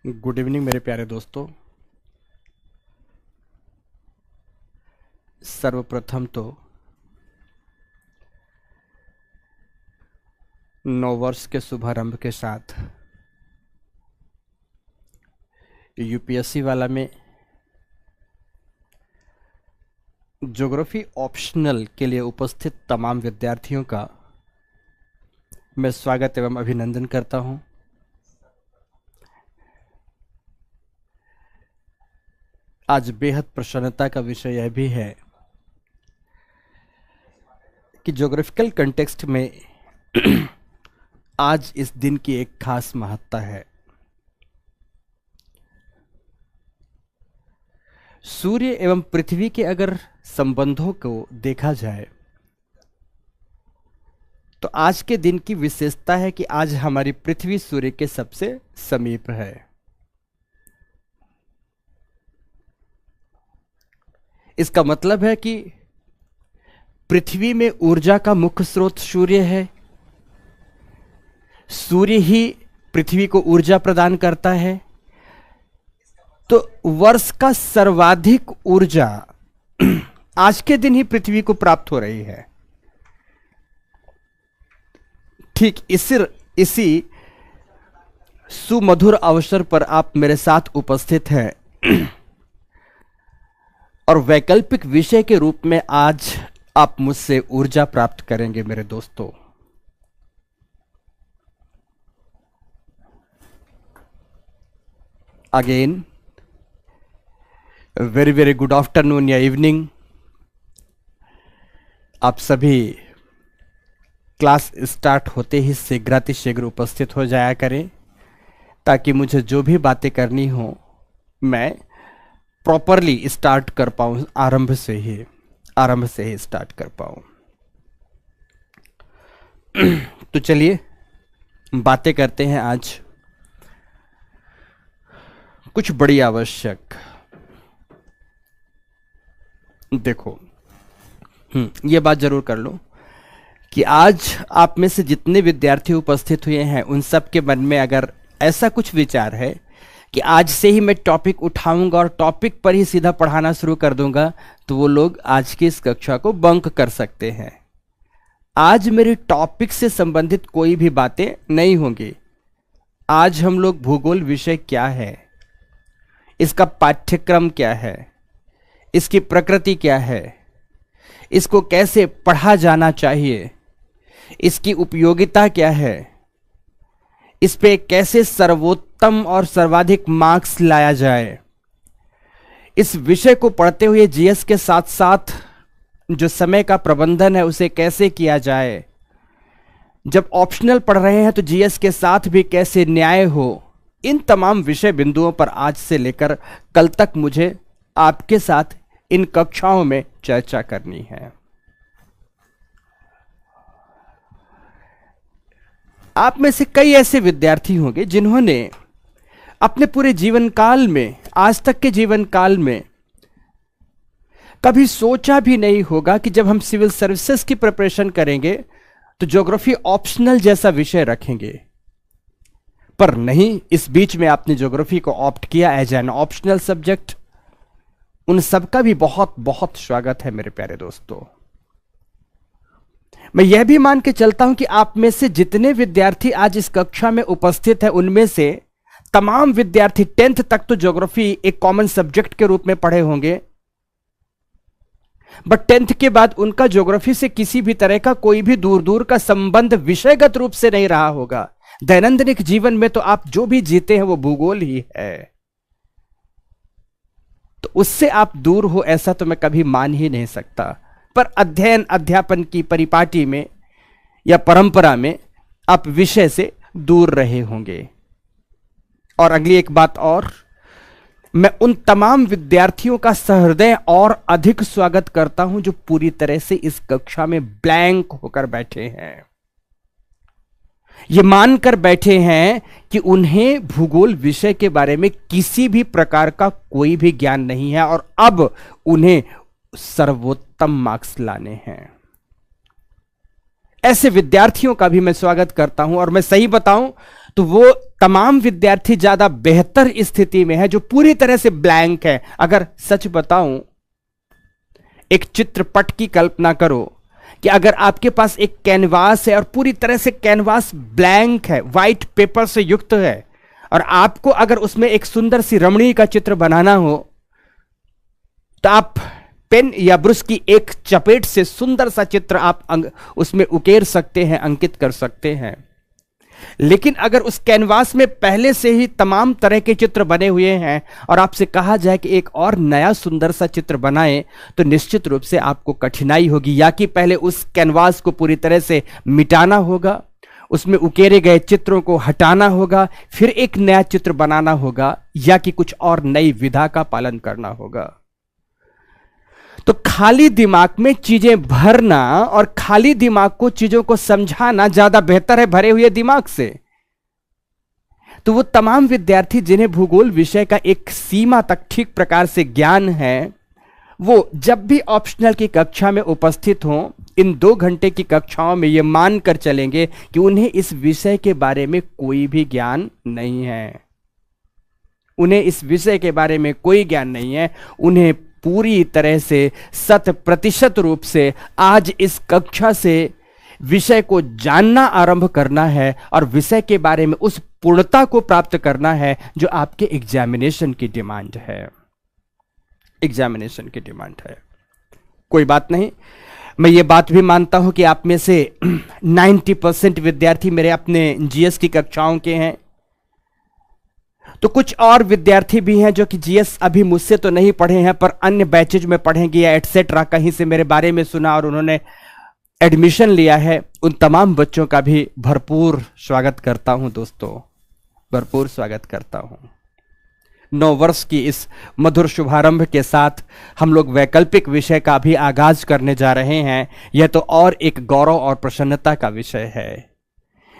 Good evening मेरे प्यारे दोस्तों। सर्वप्रथम तो नव वर्ष के शुभारंभ के साथ यूपीएससी वाला में ज्योग्राफी ऑप्शनल के लिए उपस्थित तमाम विद्यार्थियों का मैं स्वागत एवं अभिनंदन करता हूं। आज बेहद प्रसन्नता का विषय यह भी है कि ज्योग्राफिकल कंटेक्स्ट में आज इस दिन की एक खास महत्ता है। सूर्य एवं पृथ्वी के अगर संबंधों को देखा जाए तो आज के दिन की विशेषता है कि आज हमारी पृथ्वी सूर्य के सबसे समीप है। इसका मतलब है कि पृथ्वी में ऊर्जा का मुख्य स्रोत सूर्य है। सूर्य ही पृथ्वी को ऊर्जा प्रदान करता है, तो वर्ष का सर्वाधिक ऊर्जा आज के दिन ही पृथ्वी को प्राप्त हो रही है। ठीक इसी सुमधुर अवसर पर आप मेरे साथ उपस्थित हैं और वैकल्पिक विषय के रूप में आज आप मुझसे ऊर्जा प्राप्त करेंगे मेरे दोस्तों। Again very very good afternoon या इवनिंग। आप सभी क्लास स्टार्ट होते ही शीघ्रातिशीघ्र उपस्थित हो जाया करें ताकि मुझे जो भी बातें करनी हो मैं प्रॉपरली स्टार्ट कर पाऊं, आरंभ से ही स्टार्ट कर पाऊं। तो चलिए बातें करते हैं आज कुछ बड़ी आवश्यक। देखो, ये बात जरूर कर लो कि आज आप में से जितने विद्यार्थी उपस्थित हुए हैं उन सब के मन में अगर ऐसा कुछ विचार है कि आज से ही मैं टॉपिक उठाऊंगा और टॉपिक पर ही सीधा पढ़ाना शुरू कर दूंगा, तो वो लोग आज की इस कक्षा को बंक कर सकते हैं। आज मेरे टॉपिक से संबंधित कोई भी बातें नहीं होंगी। आज हम लोग भूगोल विषय क्या है, इसका पाठ्यक्रम क्या है, इसकी प्रकृति क्या है, इसको कैसे पढ़ा जाना चाहिए, इसकी उपयोगिता क्या है, इस पे कैसे सर्वोत्तम और सर्वाधिक मार्क्स लाया जाए, इस विषय को पढ़ते हुए जीएस के साथ साथ जो समय का प्रबंधन है उसे कैसे किया जाए, जब ऑप्शनल पढ़ रहे हैं तो जीएस के साथ भी कैसे न्याय हो, इन तमाम विषय बिंदुओं पर आज से लेकर कल तक मुझे आपके साथ इन कक्षाओं में चर्चा करनी है। आप में से कई ऐसे विद्यार्थी होंगे जिन्होंने अपने पूरे जीवन काल में, आज तक के जीवन काल में कभी सोचा भी नहीं होगा कि जब हम सिविल सर्विसेज की प्रिपरेशन करेंगे तो ज्योग्राफी ऑप्शनल जैसा विषय रखेंगे। पर नहीं, इस बीच में आपने ज्योग्राफी को ऑप्ट किया एज एन ऑप्शनल सब्जेक्ट। उन सबका भी बहुत बहुत स्वागत है मेरे प्यारे दोस्तों। मैं यह भी मान के चलता हूं कि आप में से जितने विद्यार्थी आज इस कक्षा में उपस्थित हैं उनमें से तमाम विद्यार्थी 10th तक तो ज्योग्राफी एक कॉमन सब्जेक्ट के रूप में पढ़े होंगे, बट 10th के बाद उनका ज्योग्राफी से किसी भी तरह का कोई भी दूर दूर का संबंध विषयगत रूप से नहीं रहा होगा। दैनंदिन जीवन में तो आप जो भी जीते हैं वो भूगोल ही है, तो उससे आप दूर हो ऐसा तो मैं कभी मान ही नहीं सकता। पर अध्ययन अध्यापन की परिपाटी में या परंपरा में आप विषय से दूर रहे होंगे। और अगली एक बात और, मैं उन तमाम विद्यार्थियों का सहृदय और अधिक स्वागत करता हूं जो पूरी तरह से इस कक्षा में ब्लैंक होकर बैठे हैं, ये मानकर बैठे हैं कि उन्हें भूगोल विषय के बारे में किसी भी प्रकार का कोई भी ज्ञान नहीं है और अब उन्हें सर्वोत्तम मार्क्स लाने हैं। ऐसे विद्यार्थियों का भी मैं स्वागत करता हूं। और मैं सही बताऊं तो वो तमाम विद्यार्थी ज्यादा बेहतर स्थिति में है जो पूरी तरह से ब्लैंक है। अगर सच बताऊं, एक चित्रपट की कल्पना करो कि अगर आपके पास एक कैनवास है और पूरी तरह से कैनवास ब्लैंक है, व्हाइट पेपर से युक्त है, और आपको अगर उसमें एक सुंदर सी रमणीय का चित्र बनाना हो तो आप पेन या ब्रश की एक चपेट से सुंदर सा चित्र आप उसमें उकेर सकते हैं, अंकित कर सकते हैं। लेकिन अगर उस कैनवास में पहले से ही तमाम तरह के चित्र बने हुए हैं और आपसे कहा जाए कि एक और नया सुंदर सा चित्र बनाएं, तो निश्चित रूप से आपको कठिनाई होगी। या कि पहले उस कैनवास को पूरी तरह से मिटाना होगा, उसमें उकेरे गए चित्रों को हटाना होगा, फिर एक नया चित्र बनाना होगा, या कि कुछ और नई विधा का पालन करना होगा। तो खाली दिमाग में चीजें भरना और खाली दिमाग को चीजों को समझाना ज्यादा बेहतर है भरे हुए दिमाग से। तो वो तमाम विद्यार्थी जिन्हें भूगोल विषय का एक सीमा तक ठीक प्रकार से ज्ञान है, वो जब भी ऑप्शनल की कक्षा में उपस्थित हों, इन 2 घंटे की कक्षाओं में ये मानकर चलेंगे कि उन्हें इस विषय के बारे में कोई भी ज्ञान नहीं है। उन्हें इस विषय के बारे में कोई ज्ञान नहीं है। उन्हें पूरी तरह से 100% रूप से आज इस कक्षा से विषय को जानना आरंभ करना है और विषय के बारे में उस पूर्णता को प्राप्त करना है जो आपके एग्जामिनेशन की डिमांड है। एग्जामिनेशन की डिमांड है। कोई बात नहीं, मैं ये बात भी मानता हूं कि आप में से 90% विद्यार्थी मेरे अपने जीएस की कक्षाओं के हैं। तो कुछ और विद्यार्थी भी हैं जो कि जीएस अभी मुझसे तो नहीं पढ़े हैं, पर अन्य बैचेज में पढ़ेंगे या एटसेट्रा कहीं से मेरे बारे में सुना और उन्होंने एडमिशन लिया है। उन तमाम बच्चों का भी भरपूर स्वागत करता हूं दोस्तों, भरपूर स्वागत करता हूं। 9 वर्ष की इस मधुर शुभारंभ के साथ हम लोग वैकल्पिक विषय का भी आगाज करने जा रहे हैं। यह तो और एक गौरव और प्रसन्नता का विषय है,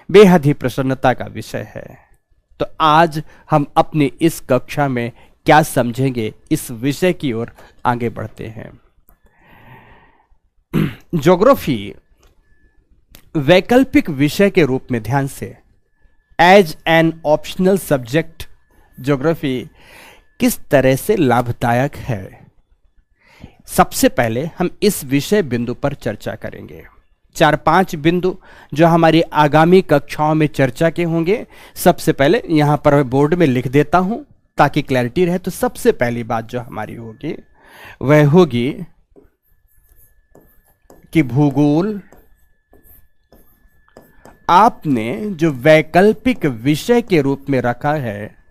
बेहद ही प्रसन्नता का विषय है। तो आज हम अपनी इस कक्षा में क्या समझेंगे, इस विषय की ओर आगे बढ़ते हैं। ज्योग्राफी वैकल्पिक विषय के रूप में, ध्यान से, as an optional subject geography किस तरह से लाभदायक है, सबसे पहले हम इस विषय बिंदु पर चर्चा करेंगे। 4-5 बिंदु जो हमारी आगामी कक्षाओं में चर्चा के होंगे। सबसे पहले यहां पर बोर्ड में लिख देता हूं ताकि क्लैरिटी रहे। तो सबसे पहली बात जो हमारी होगी वह होगी कि भूगोल आपने जो वैकल्पिक विषय के रूप में रखा है,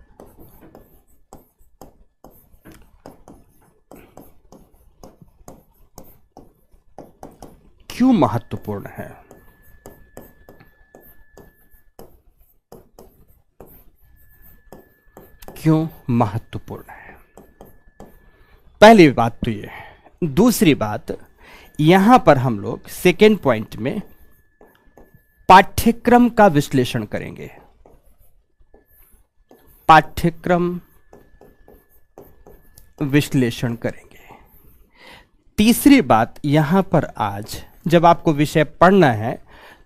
क्यों महत्वपूर्ण है। क्यों महत्वपूर्ण है, पहली बात तो ये है। दूसरी बात, यहां पर हम लोग सेकेंड पॉइंट में पाठ्यक्रम का विश्लेषण करेंगे। पाठ्यक्रम विश्लेषण करेंगे। तीसरी बात, यहां पर आज जब आपको विषय पढ़ना है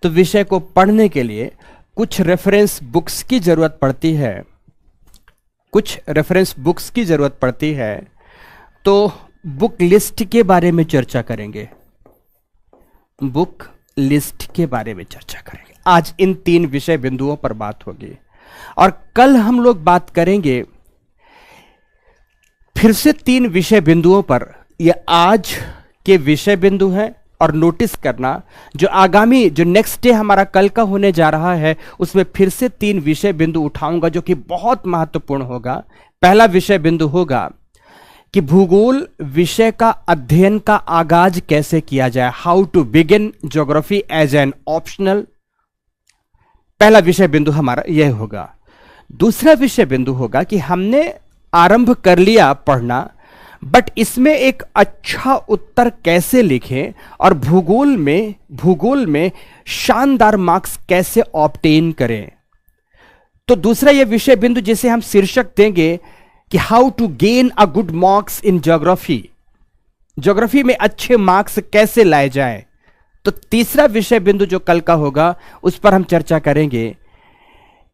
तो विषय को पढ़ने के लिए कुछ रेफरेंस बुक्स की जरूरत पड़ती है। कुछ रेफरेंस बुक्स की जरूरत पड़ती है, तो बुक लिस्ट के बारे में चर्चा करेंगे। बुक लिस्ट के बारे में चर्चा करेंगे। आज इन 3 विषय बिंदुओं पर बात होगी और कल हम लोग बात करेंगे फिर से 3 विषय बिंदुओं पर। ये आज के विषय बिंदु हैं और नोटिस करना, जो आगामी जो नेक्स्ट डे हमारा कल का होने जा रहा है उसमें फिर से 3 विषय बिंदु उठाऊंगा जो कि बहुत महत्वपूर्ण होगा। पहला विषय बिंदु होगा कि भूगोल विषय का अध्ययन का आगाज कैसे किया जाए, how to begin geography as an optional. पहला विषय बिंदु हमारा यह होगा। दूसरा विषय बिंदु होगा कि हमने आरंभ कर लिया पढ़ना, बट इसमें एक अच्छा उत्तर कैसे लिखें और भूगोल में शानदार मार्क्स कैसे ऑब्टेन करें। तो दूसरा यह विषय बिंदु जिसे हम शीर्षक देंगे कि how to gain a good marks in geography, geography में अच्छे मार्क्स कैसे लाए जाएं। तो तीसरा विषय बिंदु जो कल का होगा उस पर हम चर्चा करेंगे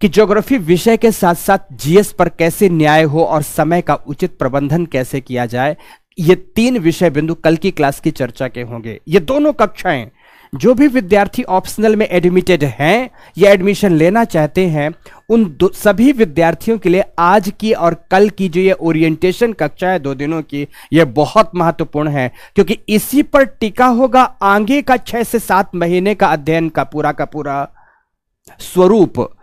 कि ज्योग्राफी विषय के साथ साथ जीएस पर कैसे न्याय हो और समय का उचित प्रबंधन कैसे किया जाए, ये 3 विषय बिंदु कल की क्लास की चर्चा के होंगे। ये दोनों कक्षाएं जो भी विद्यार्थी ऑप्शनल में एडमिटेड हैं या एडमिशन लेना चाहते हैं, उन सभी विद्यार्थियों के लिए आज की और कल की जो ये ओरिएंटेशन कक्षा है 2 दिनों की, ये बहुत महत्वपूर्ण है, क्योंकि इसी पर टिका होगा आगे का 6 से 7 महीने का अध्ययन का पूरा स्वरूप,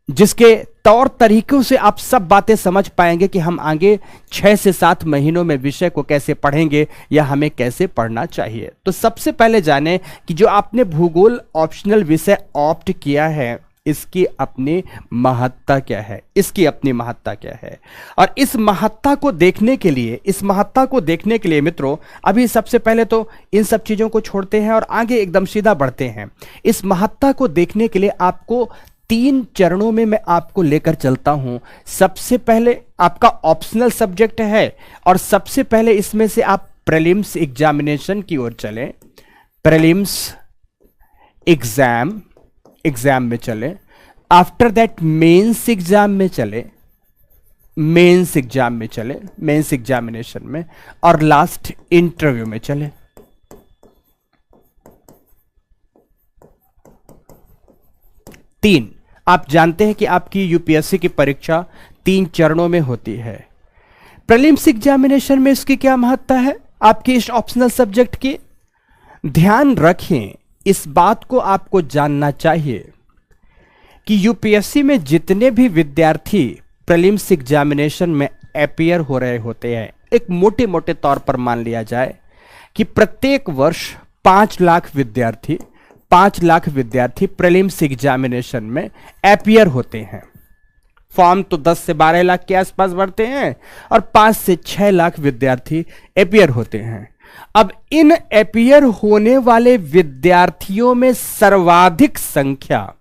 जिसके तौर तरीकों से आप सब बातें समझ पाएंगे कि हम आगे 6 से 7 महीनों में विषय को कैसे पढ़ेंगे या हमें कैसे पढ़ना चाहिए। तो सबसे पहले जाने कि जो आपने भूगोल ऑप्शनल विषय ऑप्ट किया है, इसकी अपनी महत्ता क्या है, इसकी अपनी महत्ता क्या है। और इस महत्ता को देखने के लिए मित्रों, अभी सबसे पहले तो इन सब चीजों को छोड़ते हैं और आगे एकदम सीधा बढ़ते हैं। इस महत्ता को देखने के लिए आपको 3 चरणों में मैं आपको लेकर चलता हूं। सबसे पहले आपका ऑप्शनल सब्जेक्ट है और सबसे पहले इसमें से आप प्रीलिम्स एग्जामिनेशन की ओर चलें, प्रीलिम्स एग्जाम में चले, आफ्टर दैट मेंस एग्जाम में चले, मेंस एग्जामिनेशन में, और लास्ट इंटरव्यू में चले। तीन, आप जानते हैं कि आपकी यूपीएससी की परीक्षा 3 चरणों में होती है। प्रीलिम्स एग्जामिनेशन में इसकी क्या महत्ता है आपकी इस ऑप्शनल सब्जेक्ट की? ध्यान रखें, इस बात को आपको जानना चाहिए कि यूपीएससी में जितने भी विद्यार्थी प्रीलिम्स एग्जामिनेशन में अपीयर हो रहे होते हैं, एक मोटे मोटे तौर पर मान लिया जाए कि प्रत्येक वर्ष 5 लाख विद्यार्थी प्रीलिम्स एग्जामिनेशन में अपीयर होते हैं। फॉर्म तो 10 से 12 लाख के आसपास भरते हैं और 5 से 6 लाख विद्यार्थी अपीयर होते हैं। अब इन अपीयर होने वाले विद्यार्थियों में सर्वाधिक संख्या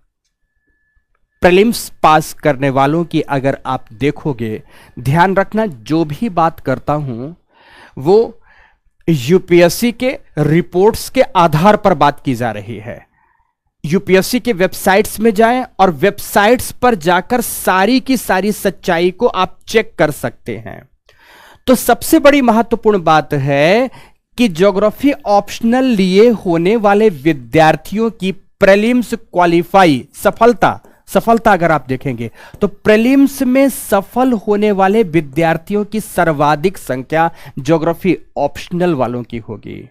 प्रीलिम्स पास करने वालों की अगर आप देखोगे, ध्यान रखना जो भी बात करता हूं वो यूपीएससी के रिपोर्ट्स के आधार पर बात की जा रही है। यूपीएससी के वेबसाइट्स में जाएं और वेबसाइट्स पर जाकर सारी की सारी सच्चाई को आप चेक कर सकते हैं। तो सबसे बड़ी महत्वपूर्ण बात है कि ज्योग्राफी ऑप्शनल लिए होने वाले विद्यार्थियों की प्रीलिम्स क्वालिफाई सफलता अगर आप देखेंगे तो प्रीलिम्स में सफल होने वाले विद्यार्थियों की सर्वाधिक संख्या ज्योग्राफी ऑप्शनल वालों की होगी।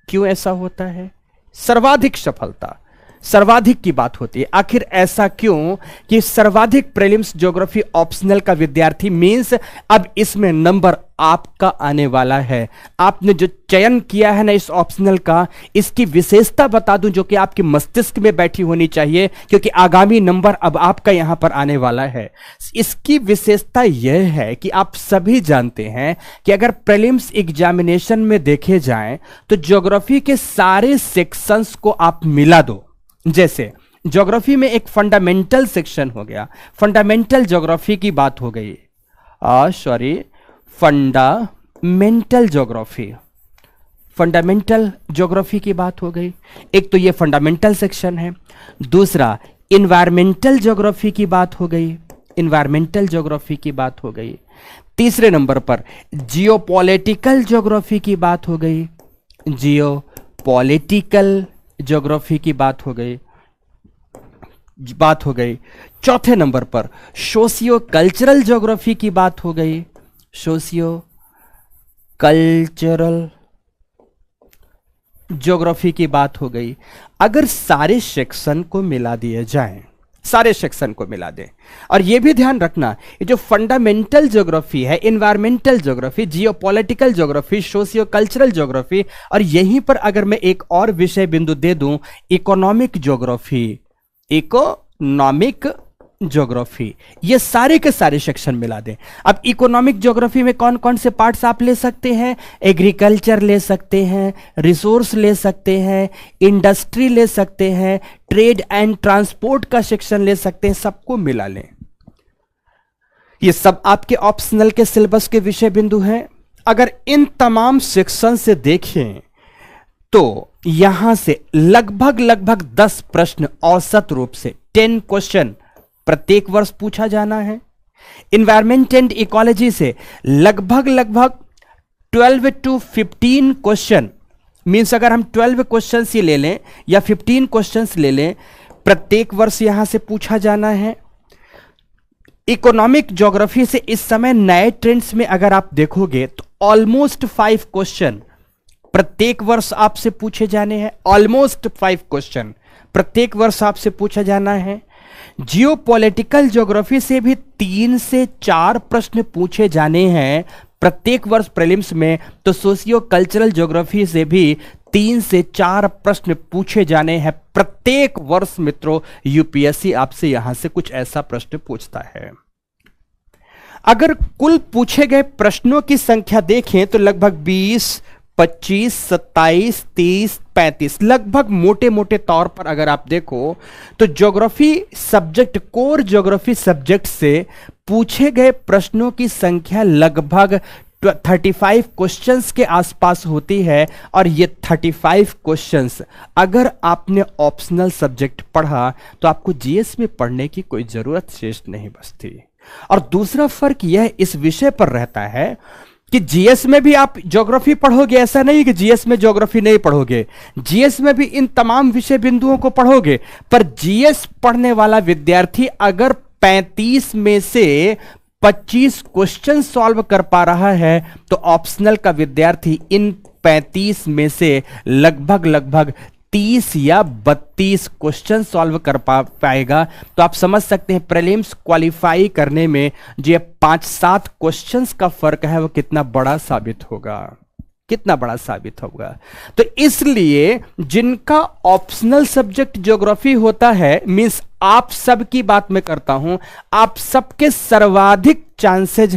क्यों ऐसा होता है? सर्वाधिक सफलता, सर्वाधिक की बात होती है। आखिर ऐसा क्यों कि सर्वाधिक प्रीलिम्स ज्योग्राफी ऑप्शनल का विद्यार्थी मींस अब इसमें नंबर आपका आने वाला है। आपने जो चयन किया है ना इस ऑप्शनल का, इसकी विशेषता बता दूं जो कि आपके मस्तिष्क में बैठी होनी चाहिए, क्योंकि आगामी नंबर अब आपका यहां पर आने वाला है। इसकी विशेषता यह है कि आप सभी जानते हैं कि अगर प्रीलिम्स एग्जामिनेशन में देखे जाएं तो ज्योग्राफी के सारे सेक्शंस को आप मिला दो। जैसे ज्योग्राफी में एक फंडामेंटल सेक्शन हो गया, फंडामेंटल ज्योग्राफी की बात हो गई, फंडामेंटल ज्योग्राफी की बात हो गई। एक तो ये फंडामेंटल सेक्शन है, दूसरा इन्वायरमेंटल ज्योग्राफी की बात हो गई, तीसरे नंबर पर जियोपॉलिटिकल ज्योग्राफी की बात हो गई, ज्योग्राफी की बात हो गई। चौथे नंबर पर सोशियो कल्चरल ज्योग्राफी की बात हो गई, सोशियो कल्चरल ज्योग्राफी की बात हो गई। अगर सारे सेक्शन को मिला दिए जाएं, सारे सेक्शन को मिला दें, और यह भी ध्यान रखना ये जो फंडामेंटल ज्योग्राफी है, environmental geography, geopolitical geography, socio cultural geography, और यहीं पर अगर मैं एक और विषय बिंदु दे दूं इकोनॉमिक ज्योग्राफी, ये सारे के सारे सेक्शन मिला दें। अब इकोनॉमिक ज्योग्राफी में कौन कौन से पार्ट्स आप ले सकते हैं? एग्रीकल्चर ले सकते हैं, रिसोर्स ले सकते हैं, इंडस्ट्री ले सकते हैं, ट्रेड एंड ट्रांसपोर्ट का सेक्शन ले सकते हैं, सबको मिला लें। ये सब आपके ऑप्शनल के सिलेबस के विषय बिंदु हैं। अगर इन तमाम सेक्शन से देखें तो यहां से लगभग 10 प्रश्न औसत रूप से 10 क्वेश्चन प्रत्येक वर्ष पूछा जाना है। इन्वायरमेंट एंड इकोलॉजी से लगभग 12 to 15 क्वेश्चन, मीन्स अगर हम 12 क्वेश्चन ही ले लें या 15 क्वेश्चन ले लें, प्रत्येक वर्ष यहां से पूछा जाना है। इकोनॉमिक ज्योग्राफी से इस समय नए ट्रेंड्स में अगर आप देखोगे तो ऑलमोस्ट 5 क्वेश्चन प्रत्येक वर्ष आपसे पूछे जाने हैं। ऑलमोस्ट 5 क्वेश्चन प्रत्येक वर्ष आपसे पूछा जाना है। जियोपॉलिटिकल ज्योग्राफी से भी 3 से 4 प्रश्न पूछे जाने हैं प्रत्येक वर्ष प्रीलिम्स में। तो सोशियो कल्चरल ज्योग्राफी से भी 3 से 4 प्रश्न पूछे जाने हैं प्रत्येक वर्ष। मित्रों, यूपीएससी आपसे यहां से कुछ ऐसा प्रश्न पूछता है। अगर कुल पूछे गए प्रश्नों की संख्या देखें तो लगभग 20, 25, 27, 30, 35, लगभग मोटे मोटे तौर पर अगर आप देखो तो geography subject, core geography subject से पूछे गए प्रश्नों की संख्या लगभग 35 क्वेश्चंस के आसपास होती है। और ये 35 क्वेश्चंस अगर आपने ऑप्शनल सब्जेक्ट पढ़ा तो आपको जीएस में पढ़ने की कोई जरूरत शेष नहीं बचती। और दूसरा फर्क यह इस विषय पर रहता है कि जीएस में भी आप ज्योग्राफी पढ़ोगे, ऐसा नहीं कि जीएस में ज्योग्राफी नहीं पढ़ोगे, जीएस में भी इन तमाम विषय बिंदुओं को पढ़ोगे। पर जीएस पढ़ने वाला विद्यार्थी अगर 35 में से 25 क्वेश्चन सॉल्व कर पा रहा है तो ऑप्शनल का विद्यार्थी इन 35 में से लगभग 30 या 32 क्वेश्चन सॉल्व कर पाएगा। तो आप समझ सकते हैं प्रीलिम्स क्वालिफाई करने में जो 5-7 क्वेश्चंस का फर्क है वो कितना बड़ा साबित होगा, कितना बड़ा साबित होगा। तो इसलिए जिनका ऑप्शनल सब्जेक्ट ज्योग्राफी होता है, मींस आप सबकी बात मैं करता हूं, आप सबके सर्वाधिक चांसेज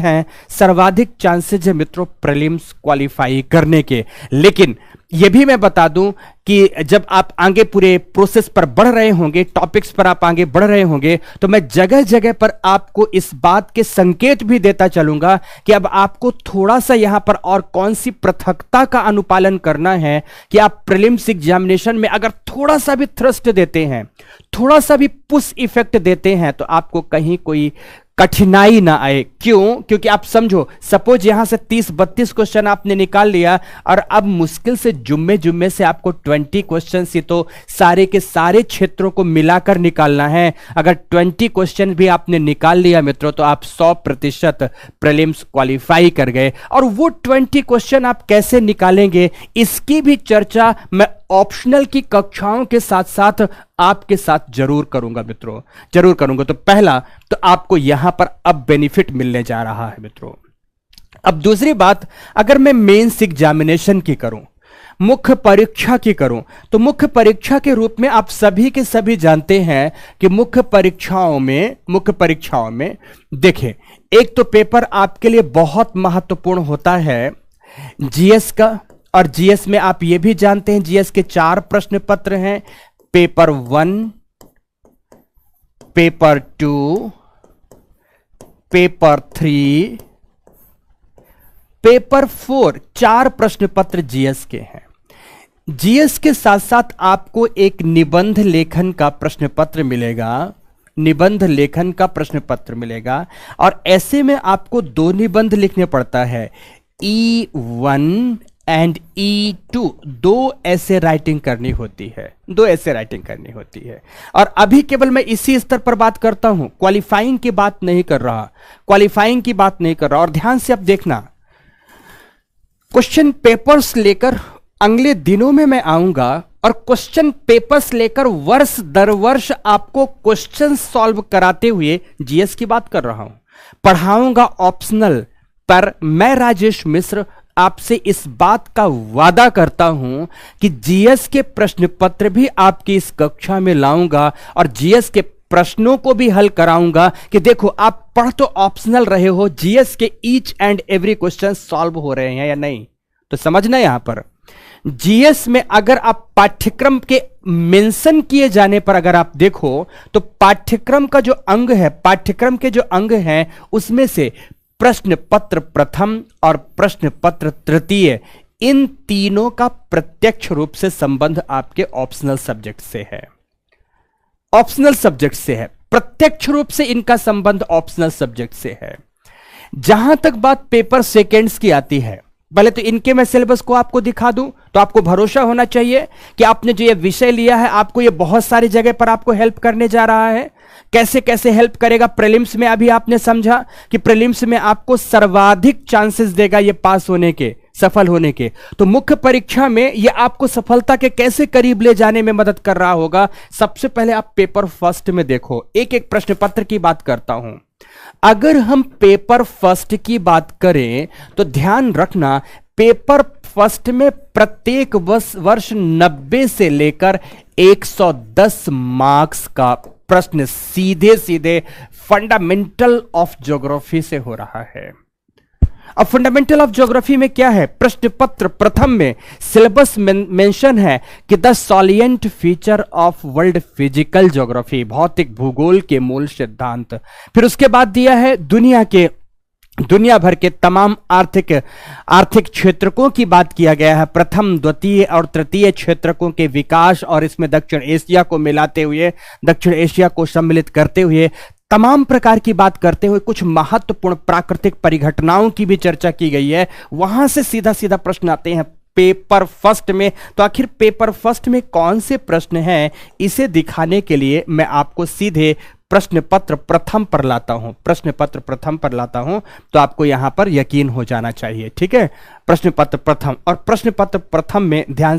हैं मित्रों प्रीलिम्स क्वालिफाई करने के। लेकिन यह भी मैं बता दूं कि जब आप आगे पूरे प्रोसेस पर बढ़ रहे होंगे, टॉपिक्स पर आप आगे बढ़ रहे होंगे, तो मैं जगह जगह पर आपको इस बात के संकेत भी देता चलूंगा कि अब आपको थोड़ा सा यहां पर और कौन सी पृथकता का अनुपालन करना है कि आप प्रीलिम्स एग्जामिनेशन में अगर थोड़ा सा भी थ्रस्ट देते हैं, थोड़ा सा भी पुश इफेक्ट देते हैं तो आपको कहीं कोई कठिनाई ना आए। क्यों? क्योंकि आप समझो, सपोज यहां से 30-32 क्वेश्चन आपने निकाल लिया और अब मुश्किल से जुम्मे से आपको 20 क्वेश्चन ही तो सारे के सारे क्षेत्रों को मिलाकर निकालना है। अगर 20 क्वेश्चन भी आपने निकाल लिया मित्रों तो आप 100% प्रीलिम्स क्वालिफाई कर गए। और वो 20 क्वेश्चन आप कैसे निकालेंगे इसकी भी चर्चा मैं ऑप्शनल की कक्षाओं के साथ साथ आपके साथ जरूर करूंगा मित्रों, जरूर करूंगा। तो पहला तो आपको यहां पर अब बेनिफिट मिलने जा रहा है मित्रों। अब दूसरी बात, अगर मैं मेंस एग्जामिनेशन की करूं, मुख्य परीक्षा की करूं, तो मुख्य परीक्षा के रूप में आप सभी के सभी जानते हैं कि मुख्य परीक्षाओं में देखें, एक तो पेपर आपके लिए बहुत महत्वपूर्ण होता है जीएस का। और जीएस में आप ये भी जानते हैं जीएस के 4 प्रश्न पत्र हैं, पेपर 1, पेपर 2, पेपर 3, पेपर 4, 4 प्रश्न पत्र जीएस के हैं। जीएस के साथ साथ आपको एक निबंध लेखन का प्रश्न पत्र मिलेगा, और ऐसे में आपको 2 निबंध लिखने पड़ता है, E1 एंड E2, 2 ऐसे राइटिंग करनी होती है। और अभी केवल मैं इसी स्तर पर बात करता हूं, क्वालिफाइंग की बात नहीं कर रहा। और ध्यान से अब देखना, क्वेश्चन पेपर्स लेकर अगले दिनों में मैं आऊंगा और क्वेश्चन पेपर्स लेकर वर्ष दर वर्ष आपको क्वेश्चन सॉल्व कराते हुए जीएस की बात कर रहा हूं, पढ़ाऊंगा ऑप्शनल। पर मैं राजेश मिश्र आपसे इस बात का वादा करता हूं कि जीएस के प्रश्न पत्र भी आपकी इस कक्षा में लाऊंगा और जीएस के प्रश्नों को भी हल कराऊंगा कि देखो आप पढ़ तो ऑप्शनल रहे हो, जीएस के each and every question solve हो रहे हैं या नहीं। तो समझना, यहां पर जीएस में अगर आप पाठ्यक्रम के मेंशन किए जाने पर अगर आप देखो तो पाठ्यक्रम के जो अंग हैं उसमें से प्रश्न पत्र प्रथम और प्रश्न पत्र तृतीय, इन तीनों का प्रत्यक्ष रूप से संबंध आपके ऑप्शनल सब्जेक्ट से है। ऑप्शनल सब्जेक्ट से है, प्रत्यक्ष रूप से इनका संबंध ऑप्शनल सब्जेक्ट से है। जहां तक बात पेपर सेकेंड्स की आती है, पहले तो इनके मैं सिलेबस को आपको दिखा दूं तो आपको भरोसा होना चाहिए कि आपने जो ये विषय लिया है आपको ये बहुत सारी जगह पर आपको हेल्प करने जा रहा है। कैसे कैसे हेल्प करेगा? प्रीलिम्स में अभी आपने समझा कि प्रीलिम्स में आपको सर्वाधिक चांसेस देगा ये पास होने के, सफल होने के। तो मुख्य परीक्षा में ये आपको सफलता के कैसे करीब ले जाने में मदद कर रहा होगा। सबसे पहले आप पेपर फर्स्ट में देखो, एक एक प्रश्न पत्र की बात करता हूं। अगर हम पेपर फर्स्ट की बात करें तो ध्यान रखना, पेपर फर्स्ट में प्रत्येक वर्ष 90 से लेकर 110 मार्क्स का प्रश्न सीधे सीधे फंडामेंटल ऑफ ज्योग्राफी से हो रहा है। अब फंडामेंटल ऑफ ज्योग्राफी में क्या है? प्रश्न पत्र प्रथम में सिलेबस मेंशन है कि the salient feature of world physical geography, भौतिक भूगोल के मूल सिद्धांत। फिर उसके बाद दिया है दुनिया भर के तमाम आर्थिक क्षेत्रकों की बात किया गया है, प्रथम द्वितीय और तृतीय क्षेत्रकों के विकास, और इसमें दक्षिण एशिया को मिलाते हुए, दक्षिण एशिया को सम्मिलित करते हुए तमाम प्रकार की बात करते हुए कुछ महत्वपूर्ण प्राकृतिक परिघटनाओं की भी चर्चा की गई है। वहां से सीधा सीधा प्रश्न आते हैं पेपर फर्स्ट में। तो आखिर पेपर फर्स्ट में कौन से प्रश्न हैं, इसे दिखाने के लिए मैं आपको सीधे प्रश्न पत्र प्रथम पर लाता हूं। प्रश्न पत्र प्रथम पर लाता हूं तो आपको यहां पर यकीन हो जाना चाहिए, ठीक है। प्रश्न पत्र प्रथम, और प्रश्न पत्र प्रथम में ध्यान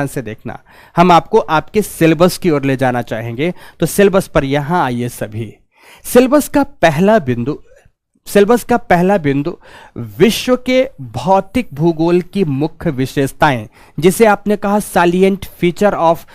से देखना, हम आपको आपके सिलेबस की ओर ले जाना चाहेंगे। तो सिलेबस पर यहां आइए सभी। सिलेबस का पहला बिंदु विश्व के भौतिक भूगोल की मुख्य विशेषताएं, जिसे आपने कहा salient feature of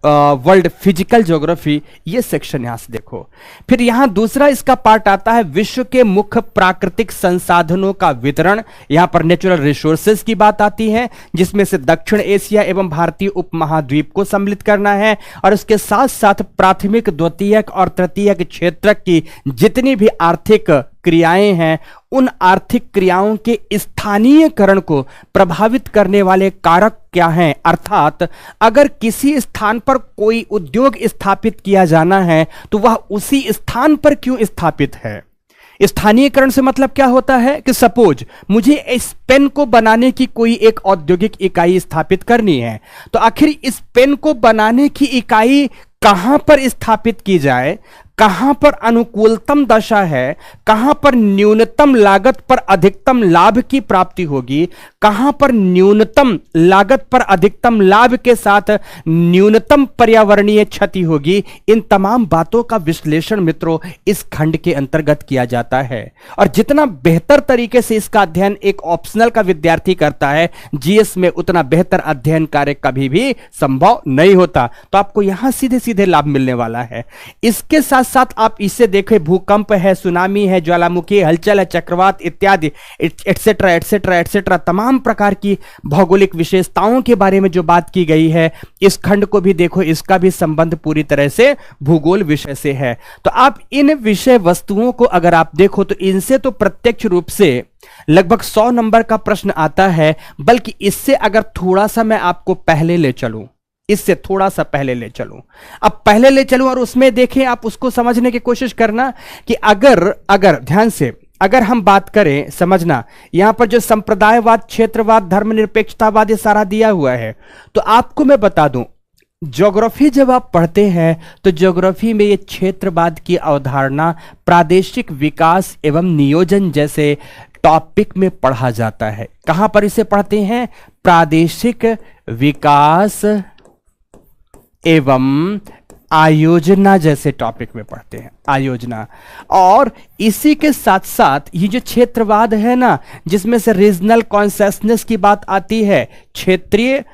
world physical geography, ये सेक्शन यहां से देखो। फिर यहां दूसरा इसका पार्ट आता है विश्व के मुख्य प्राकृतिक संसाधनों का वितरण। यहां पर नेचुरल रिसोर्सेज की बात आती है, जिसमें से दक्षिण एशिया एवं भारतीय उपमहाद्वीप को सम्मिलित करना है, और उसके साथ साथ प्राथमिक, द्वितीयक और तृतीयक क्षेत्र की जितनी भी आर्थिक क्रियाएं हैं, उन आर्थिक क्रियाओं के स्थानीयकरण को प्रभावित करने वाले कारक क्या हैं। अर्थात अगर किसी स्थान पर कोई उद्योग स्थापित किया जाना है तो वह उसी स्थान पर क्यों स्थापित है। स्थानीयकरण से मतलब क्या होता है कि सपोज मुझे इस पेन को बनाने की कोई एक औद्योगिक इकाई स्थापित करनी है, तो आखिर इस पेन को बनाने की इकाई कहां पर स्थापित की जाए, कहां पर अनुकूलतम दशा है, कहां पर न्यूनतम लागत पर अधिकतम लाभ की प्राप्ति होगी, कहां पर न्यूनतम लागत पर अधिकतम लाभ के साथ न्यूनतम पर्यावरणीय क्षति होगी। इन तमाम बातों का विश्लेषण मित्रों इस खंड के अंतर्गत किया जाता है, और जितना बेहतर तरीके से इसका अध्ययन एक ऑप्शनल का विद्यार्थी करता है, जीएस में उतना बेहतर अध्ययन कार्य कभी भी संभव नहीं होता। तो आपको यहां सीधे सीधे लाभ मिलने वाला है। इसके साथ साथ आप इसे देखें, भूकंप है, सुनामी है, ज्वालामुखी हलचल है, चक्रवात इत्यादि एटसेट्रा एटसेट्रा एटसेट्रा, तमाम प्रकार की भौगोलिक विशेषताओं के बारे में जो बात की गई है, इस खंड को भी देखो, इसका भी संबंध पूरी तरह से भूगोल विषय से है। तो आप इन विषय वस्तुओं को अगर आप देखो तो इनसे तो प्रत्यक्ष रूप से लगभग 100 नंबर का प्रश्न आता है, बल्कि इससे अगर थोड़ा सा मैं आपको पहले ले चलूं, इससे थोड़ा सा पहले ले चलूं, अब पहले ले चलूं और उसमें देखें, आप उसको समझने की कोशिश करना कि अगर ध्यान से अगर हम बात करें, समझना, यहां पर जो संप्रदायवाद, क्षेत्रवाद, धर्मनिरपेक्षतावाद ये सारा दिया हुआ है। तो आपको मैं बता दूं, ज्योग्राफी जब आप पढ़ते हैं तो ज्योग्राफी में ये क्षेत्रवाद की अवधारणा प्रादेशिक विकास एवं नियोजन जैसे टॉपिक में पढ़ा जाता है। कहां पर इसे पढ़ते हैं? प्रादेशिक विकास एवं आयोजना जैसे टॉपिक में पढ़ते हैं, आयोजना। और इसी के साथ साथ ये जो क्षेत्रवाद है ना, जिसमें से रीजनल कॉन्शसनेस की बात आती है, क्षेत्रीय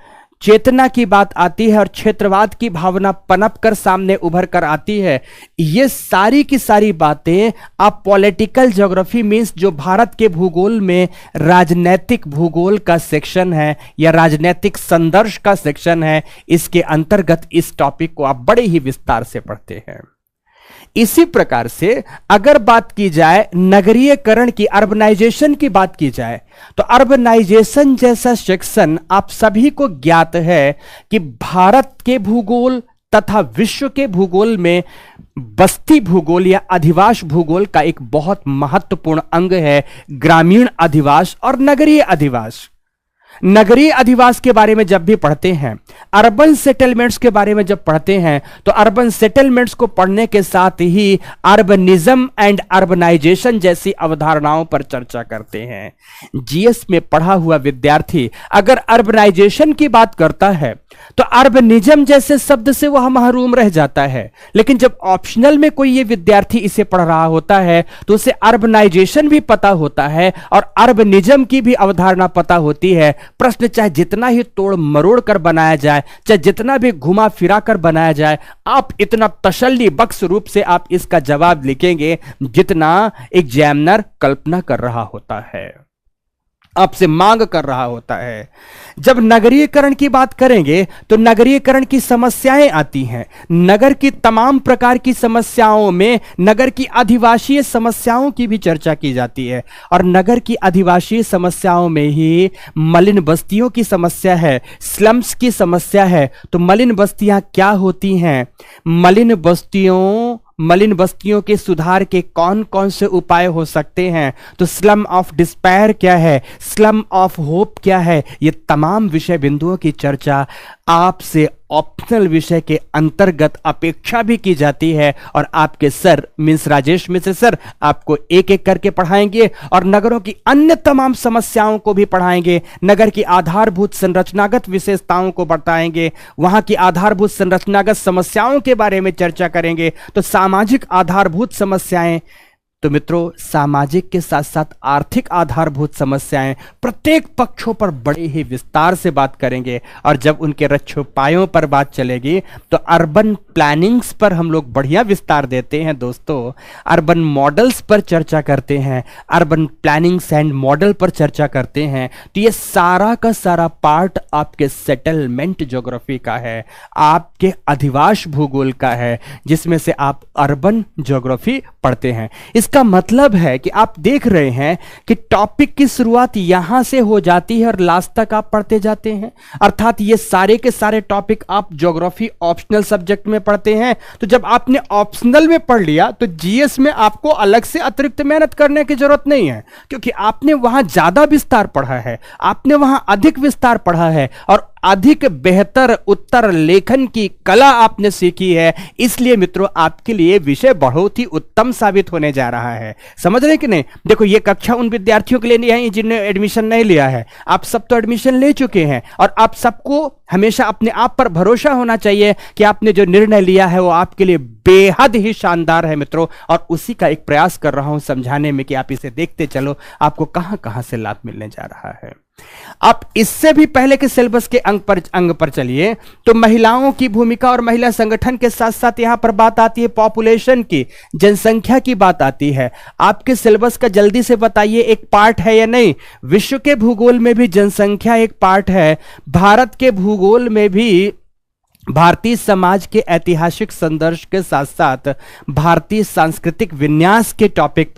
चेतना की बात आती है, और क्षेत्रवाद की भावना पनप कर सामने उभर कर आती है। ये सारी की सारी बातें आप पॉलिटिकल ज्योग्राफी मींस जो भारत के भूगोल में राजनैतिक भूगोल का सेक्शन है या राजनैतिक संदर्श का सेक्शन है, इसके अंतर्गत इस टॉपिक को आप बड़े ही विस्तार से पढ़ते हैं। इसी प्रकार से अगर बात की जाए नगरीयकरण की, अर्बनाइजेशन की बात की जाए, तो अर्बनाइजेशन जैसा सेक्शन आप सभी को ज्ञात है कि भारत के भूगोल तथा विश्व के भूगोल में बस्ती भूगोल या अधिवास भूगोल का एक बहुत महत्वपूर्ण अंग है ग्रामीण अधिवास और नगरीय अधिवास। नगरीय अधिवास के बारे में जब भी पढ़ते हैं, अर्बन सेटलमेंट्स के बारे में जब पढ़ते हैं, तो अर्बन सेटलमेंट्स को पढ़ने के साथ ही अर्बनिज्म एंड अर्बनाइजेशन जैसी अवधारणाओं पर चर्चा करते हैं। जीएस में पढ़ा हुआ विद्यार्थी अगर अर्बनाइजेशन की बात करता है तो अर्बनिज्म जैसे शब्द से वह महरूम रह जाता है, लेकिन जब ऑप्शनल में कोई ये विद्यार्थी इसे पढ़ रहा होता है तो उसे अर्बनाइजेशन भी पता होता है और अर्बनिज्म की भी अवधारणा पता होती है। प्रश्न चाहे जितना ही तोड़ मरोड़ कर बनाया जाए, चाहे जितना भी घुमा फिरा कर बनाया जाए, आप इतना तसल्ली बख्श रूप से आप इसका जवाब लिखेंगे जितना एग्जामिनर कल्पना कर रहा होता है, आपसे मांग कर रहा होता है। जब नगरीकरण की बात करेंगे तो नगरीकरण की समस्याएं आती हैं। नगर की तमाम प्रकार की समस्याओं में नगर की अधिवासीय समस्याओं की भी चर्चा की जाती है और नगर की अधिवासीय समस्याओं में ही मलिन बस्तियों की समस्या है, स्लम्स की समस्या है। तो मलिन बस्तियां क्या होती हैं? मलिन बस्तियों के सुधार के कौन कौन से उपाय हो सकते हैं? तो स्लम ऑफ डिस्पेयर क्या है, स्लम ऑफ होप क्या है? ये तमाम विषय बिंदुओं की चर्चा आपसे ऑप्शनल विषय के अंतर्गत अपेक्षा भी की जाती है और आपके सर मींस राजेश मिश्र सर आपको एक एक करके पढ़ाएंगे और नगरों की अन्य तमाम समस्याओं को भी पढ़ाएंगे। नगर की आधारभूत संरचनागत विशेषताओं को बताएंगे, वहां की आधारभूत संरचनागत समस्याओं के बारे में चर्चा करेंगे। तो सामाजिक आधारभूत समस्याएं, तो मित्रों सामाजिक के साथ साथ आर्थिक आधारभूत समस्याएं प्रत्येक पक्षों पर बड़े ही विस्तार से बात करेंगे और जब उनके रक्षोपायों पर बात चलेगी तो अर्बन प्लानिंग्स पर हम लोग बढ़िया विस्तार देते हैं दोस्तों। अर्बन मॉडल्स पर चर्चा करते हैं, अर्बन प्लानिंग्स एंड मॉडल पर चर्चा करते हैं। तो ये सारा का सारा पार्ट आपके सेटलमेंट ज्योग्राफी का है, आपके अधिवास भूगोल का है, जिसमें से आप अर्बन ज्योग्राफी पढ़ते हैं। इसका मतलब है कि आप देख रहे हैं कि टॉपिक की शुरुआत यहां से हो जाती है और लास्ट तक आप पढ़ते जाते हैं। अर्थात ये सारे के सारे टॉपिक आप ज्योग्राफी ऑप्शनल सब्जेक्ट में पढ़ते हैं। तो जब आपने ऑप्शनल में पढ़ लिया तो जीएस में आपको अलग से अतिरिक्त मेहनत करने की जरूरत नहीं है, क्योंकि आपने वहां ज्यादा विस्तार पढ़ा है, आपने वहां अधिक विस्तार पढ़ा है और अधिक बेहतर उत्तर लेखन की कला आपने सीखी है। इसलिए मित्रों आपके लिए विषय बहुत ही उत्तम साबित होने जा रहा है। समझ रहे कि नहीं? देखो ये कक्षा उन विद्यार्थियों के लिए नहीं है जिन्होंने एडमिशन नहीं लिया है, आप सब तो एडमिशन ले चुके हैं और आप सबको हमेशा अपने आप पर भरोसा होना चाहिए कि आपने जो निर्णय लिया है वो आपके लिए बेहद ही शानदार है मित्रों। और उसी का एक प्रयास कर रहा हूं समझाने में कि आप इसे देखते चलो आपको कहां कहां से लाभ मिलने जा रहा है। आप इससे भी पहले के सिलेबस के अंग पर चलिए तो महिलाओं की भूमिका और महिला संगठन के साथ साथ यहां पर बात आती है पॉपुलेशन की, जनसंख्या की बात आती है। आपके सिलेबस का जल्दी से बताइए एक पार्ट है या नहीं? विश्व के भूगोल में भी जनसंख्या एक पार्ट है, भारत के भूगोल में भी भारतीय समाज के ऐतिहासिक संदर्भ के साथ साथ भारतीय सांस्कृतिक विन्यास के टॉपिक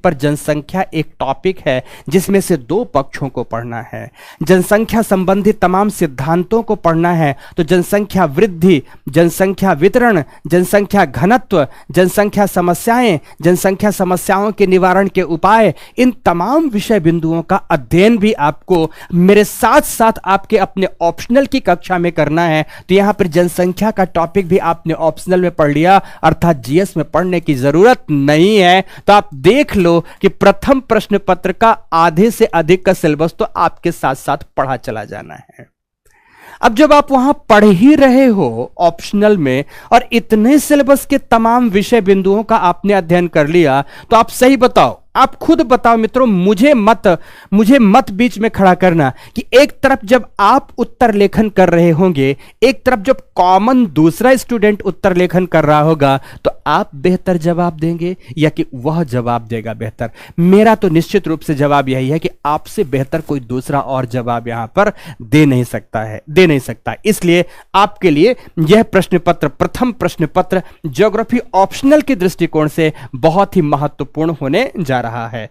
पर जनसंख्या एक टॉपिक है जिसमें से दो पक्षों को पढ़ना है। जनसंख्या संबंधी तमाम सिद्धांतों को पढ़ना है। तो जनसंख्या वृद्धि, जनसंख्या वितरण, जनसंख्या घनत्व, जनसंख्या समस्याएं, जनसंख्या समस्याओं के निवारण के उपाय, इन तमाम विषय बिंदुओं का अध्ययन भी आपको मेरे साथ साथ आपके अपने ऑप्शनल की कक्षा में करना है। तो यहां पर जनसंख्या का टॉपिक भी आपने ऑप्शनल में पढ़ लिया, अर्थात जीएस में पढ़ने की जरूरत नहीं है। तो आप देख लो कि प्रथम प्रश्न पत्र का आधे से अधिक का सिलेबस तो आपके साथ साथ पढ़ा चला जाना है। अब जब आप वहां पढ़ ही रहे हो ऑप्शनल में और इतने सिलेबस के तमाम विषय बिंदुओं का आपने अध्ययन कर लिया, तो आप सही बताओ, आप खुद बताओ मित्रों, मुझे मत बीच में खड़ा करना कि एक तरफ जब आप उत्तर लेखन कर रहे होंगे, एक तरफ जब कॉमन दूसरा स्टूडेंट उत्तर लेखन कर रहा होगा, तो आप बेहतर जवाब देंगे या कि वह जवाब देगा बेहतर? मेरा तो निश्चित रूप से जवाब यही है कि आपसे बेहतर कोई दूसरा और जवाब यहां पर दे नहीं सकता। इसलिए आपके लिए यह प्रश्न पत्र, प्रथम प्रश्न पत्र ज्योग्राफी ऑप्शनल के दृष्टिकोण से बहुत ही महत्वपूर्ण होने जा रहा है।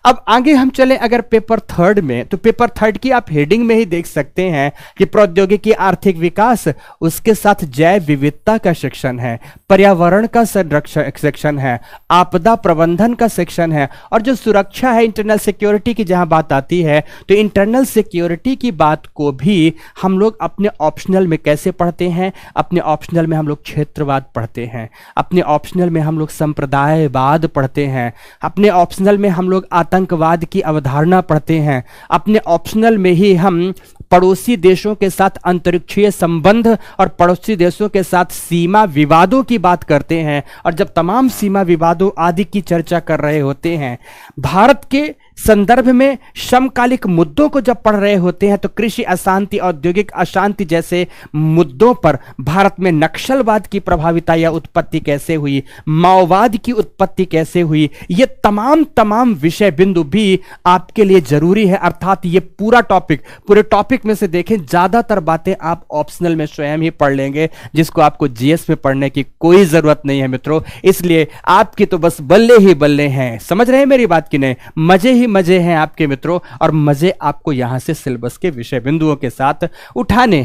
अब आगे हम चलें अगर पेपर थर्ड में, तो पेपर थर्ड की आप हेडिंग में ही देख सकते हैं कि प्रौद्योगिकी आर्थिक विकास, उसके साथ जैव विविधता का सेक्शन है, पर्यावरण का संरक्षण सेक्शन है, आपदा प्रबंधन का सेक्शन है, और जो सुरक्षा है इंटरनल सिक्योरिटी की जहां बात आती है, तो इंटरनल सिक्योरिटी की बात को भी हम लोग अपने ऑप्शनल में कैसे पढ़ते हैं? अपने ऑप्शनल में हम लोग क्षेत्रवाद पढ़ते हैं, अपने ऑप्शनल में हम लोग संप्रदायवाद पढ़ते हैं, अपने ऑप्शनल में हम लोग आतंकवाद की अवधारणा पढ़ते हैं, अपने ऑप्शनल में ही हम पड़ोसी देशों के साथ अंतरिक्षीय संबंध और पड़ोसी देशों के साथ सीमा विवादों की बात करते हैं। और जब तमाम सीमा विवादों आदि की चर्चा कर रहे होते हैं, भारत के संदर्भ में समकालिक मुद्दों को जब पढ़ रहे होते हैं, तो कृषि अशांति, औद्योगिक अशांति जैसे मुद्दों पर भारत में नक्सलवाद की प्रभाविता या उत्पत्ति कैसे हुई, माओवाद की उत्पत्ति कैसे हुई, ये तमाम विषय बिंदु भी आपके लिए जरूरी है। अर्थात ये पूरा टॉपिक, पूरे टॉपिक में से देखें ज्यादातर बातें आप ऑप्शनल में स्वयं ही पढ़ लेंगे, जिसको आपको जीएस में पढ़ने की कोई जरूरत नहीं है मित्रों। इसलिए आपकी तो बस बल्ले ही बल्ले हैं। समझ रहे हैं मेरी बात की नहीं? मजे ही मजे हैं आपके मित्रों, और मजे आपको यहां से सिलेबस के विषय बिंदुओं के साथ उठाने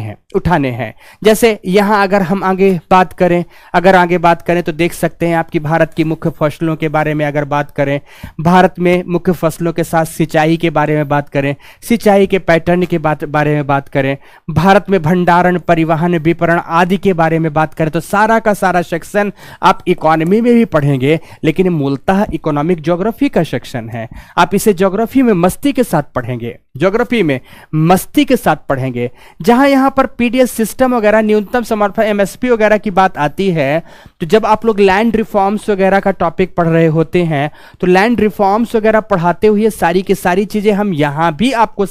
हैं। जैसे यहां अगर हम आगे बात करें तो देख सकते हैं आपकी भारत की मुख्य फसलों के बारे में अगर बात करें, भारत में मुख्य फसलों के साथ सिंचाई के बारे में बात करें, सिंचाई के पैटर्न के बारे में बात करें, भारत में भंडारण, परिवहन, विपणन आदि के बारे में बात करें, तो सारा का सारा सेक्शन आप इकोनॉमी में भी पढ़ेंगे, लेकिन मूलतः इकोनॉमिक ज्योग्राफी का सेक्शन है। आप इसे ज्योग्राफी में मस्ती के साथ पढ़ेंगे, जहां यहां पर पीडीएस सिस्टम वगैरह, न्यूनतम समर्थन, एमएसपी वगैरह की बात आती है, तो जब आप लोग लैंड रिफॉर्म्स वगैरह का टॉपिक पढ़ रहे होते हैं, तो लैंड रिफॉर्म्स वगैरह पढ़ाते हुए सारी की सारी चीजें हम यहां भी आपको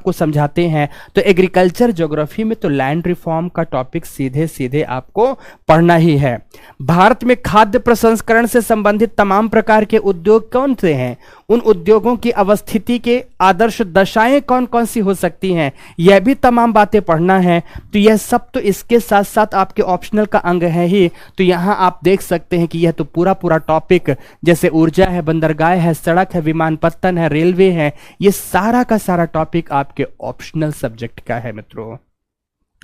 समझाते हैं। तो एग्रीकल्चर ज्योग्राफी में तो लैंड रिफॉर्म का टॉपिक सीधे सीधे आपको पढ़ना ही है। भारत में खाद्य प्रसंस्करण से संबंधित तमाम प्रकार के उद्योग कौन से हैं, उन उद्योगों की अवस्थिति के आदर्श दशाएं कौन कौन सी हो सकती हैं, यह भी तमाम बातें पढ़ना है। तो यह सब तो इसके साथ साथ आपके ऑप्शनल का अंग है ही। तो यहां आप देख सकते हैं कि यह तो पूरा टॉपिक, जैसे ऊर्जा है, बंदरगाह है, सड़क है, विमानपत्तन है, रेलवे है, ये सारा का सारा टॉपिक आपके ऑप्शनल सब्जेक्ट का है मित्रों,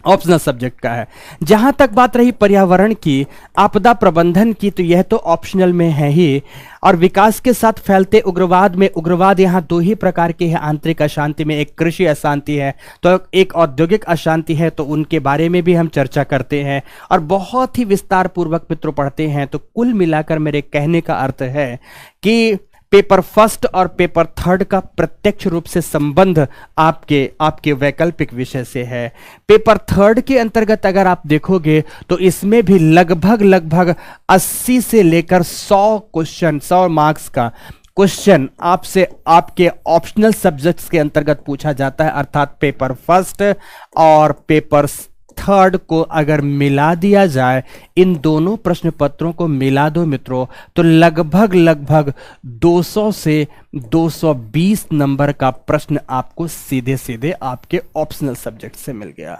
ऑप्शनल सब्जेक्ट का है। जहां तक बात रही पर्यावरण की, आपदा प्रबंधन की, तो यह तो ऑप्शनल में है ही। और विकास के साथ फैलते उग्रवाद में, उग्रवाद यहां दो ही प्रकार के हैं, आंतरिक अशांति में एक कृषि अशांति है, तो एक औद्योगिक अशांति है, तो उनके बारे में भी हम चर्चा करते हैं और बहुत ही विस्तार पूर्वक मित्रों पढ़ते हैं। तो कुल मिलाकर मेरे कहने का अर्थ है कि पेपर फर्स्ट और पेपर थर्ड का प्रत्यक्ष रूप से संबंध आपके वैकल्पिक विषय से है। पेपर थर्ड के अंतर्गत अगर आप देखोगे तो इसमें भी लगभग 80 से लेकर 100 क्वेश्चन, 100 मार्क्स का क्वेश्चन आपसे आपके ऑप्शनल सब्जेक्ट्स के अंतर्गत पूछा जाता है। अर्थात पेपर फर्स्ट और पेपर थर्ड को अगर मिला दिया जाए, इन दोनों प्रश्न पत्रों को मिला दो मित्रों, तो लगभग 200 से 220 नंबर का प्रश्न आपको सीधे सीधे आपके ऑप्शनल सब्जेक्ट से मिल गया।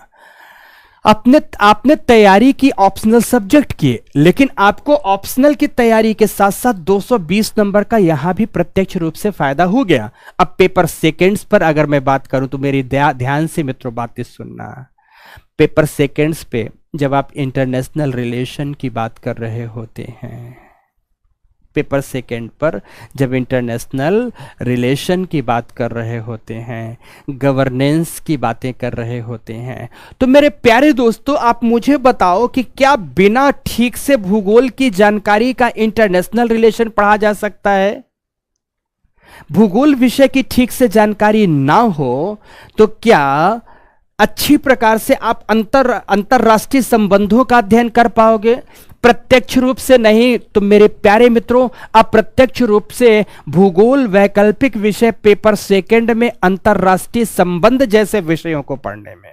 आपने तैयारी की ऑप्शनल सब्जेक्ट की, लेकिन आपको ऑप्शनल की तैयारी के साथ साथ 220 नंबर का यहां भी प्रत्यक्ष रूप से फायदा हो गया। अब पेपर सेकेंड्स पर अगर मैं बात करूं तो मेरी ध्यान से मित्रों बातें सुनना। पेपर सेकेंड्स पे जब आप इंटरनेशनल रिलेशन की बात कर रहे होते हैं, पेपर सेकेंड पर जब इंटरनेशनल रिलेशन की बात कर रहे होते हैं, गवर्नेंस की बातें कर रहे होते हैं, तो मेरे प्यारे दोस्तों आप मुझे बताओ कि क्या बिना ठीक से भूगोल की जानकारी का इंटरनेशनल रिलेशन पढ़ा जा सकता है? भूगोल विषय की ठीक से जानकारी ना हो तो क्या अच्छी प्रकार से आप अंतरराष्ट्रीय संबंधों का अध्ययन कर पाओगे? प्रत्यक्ष रूप से नहीं तो मेरे प्यारे मित्रों, अप्रत्यक्ष रूप से भूगोल वैकल्पिक विषय पेपर सेकंड में अंतरराष्ट्रीय संबंध जैसे विषयों को पढ़ने में,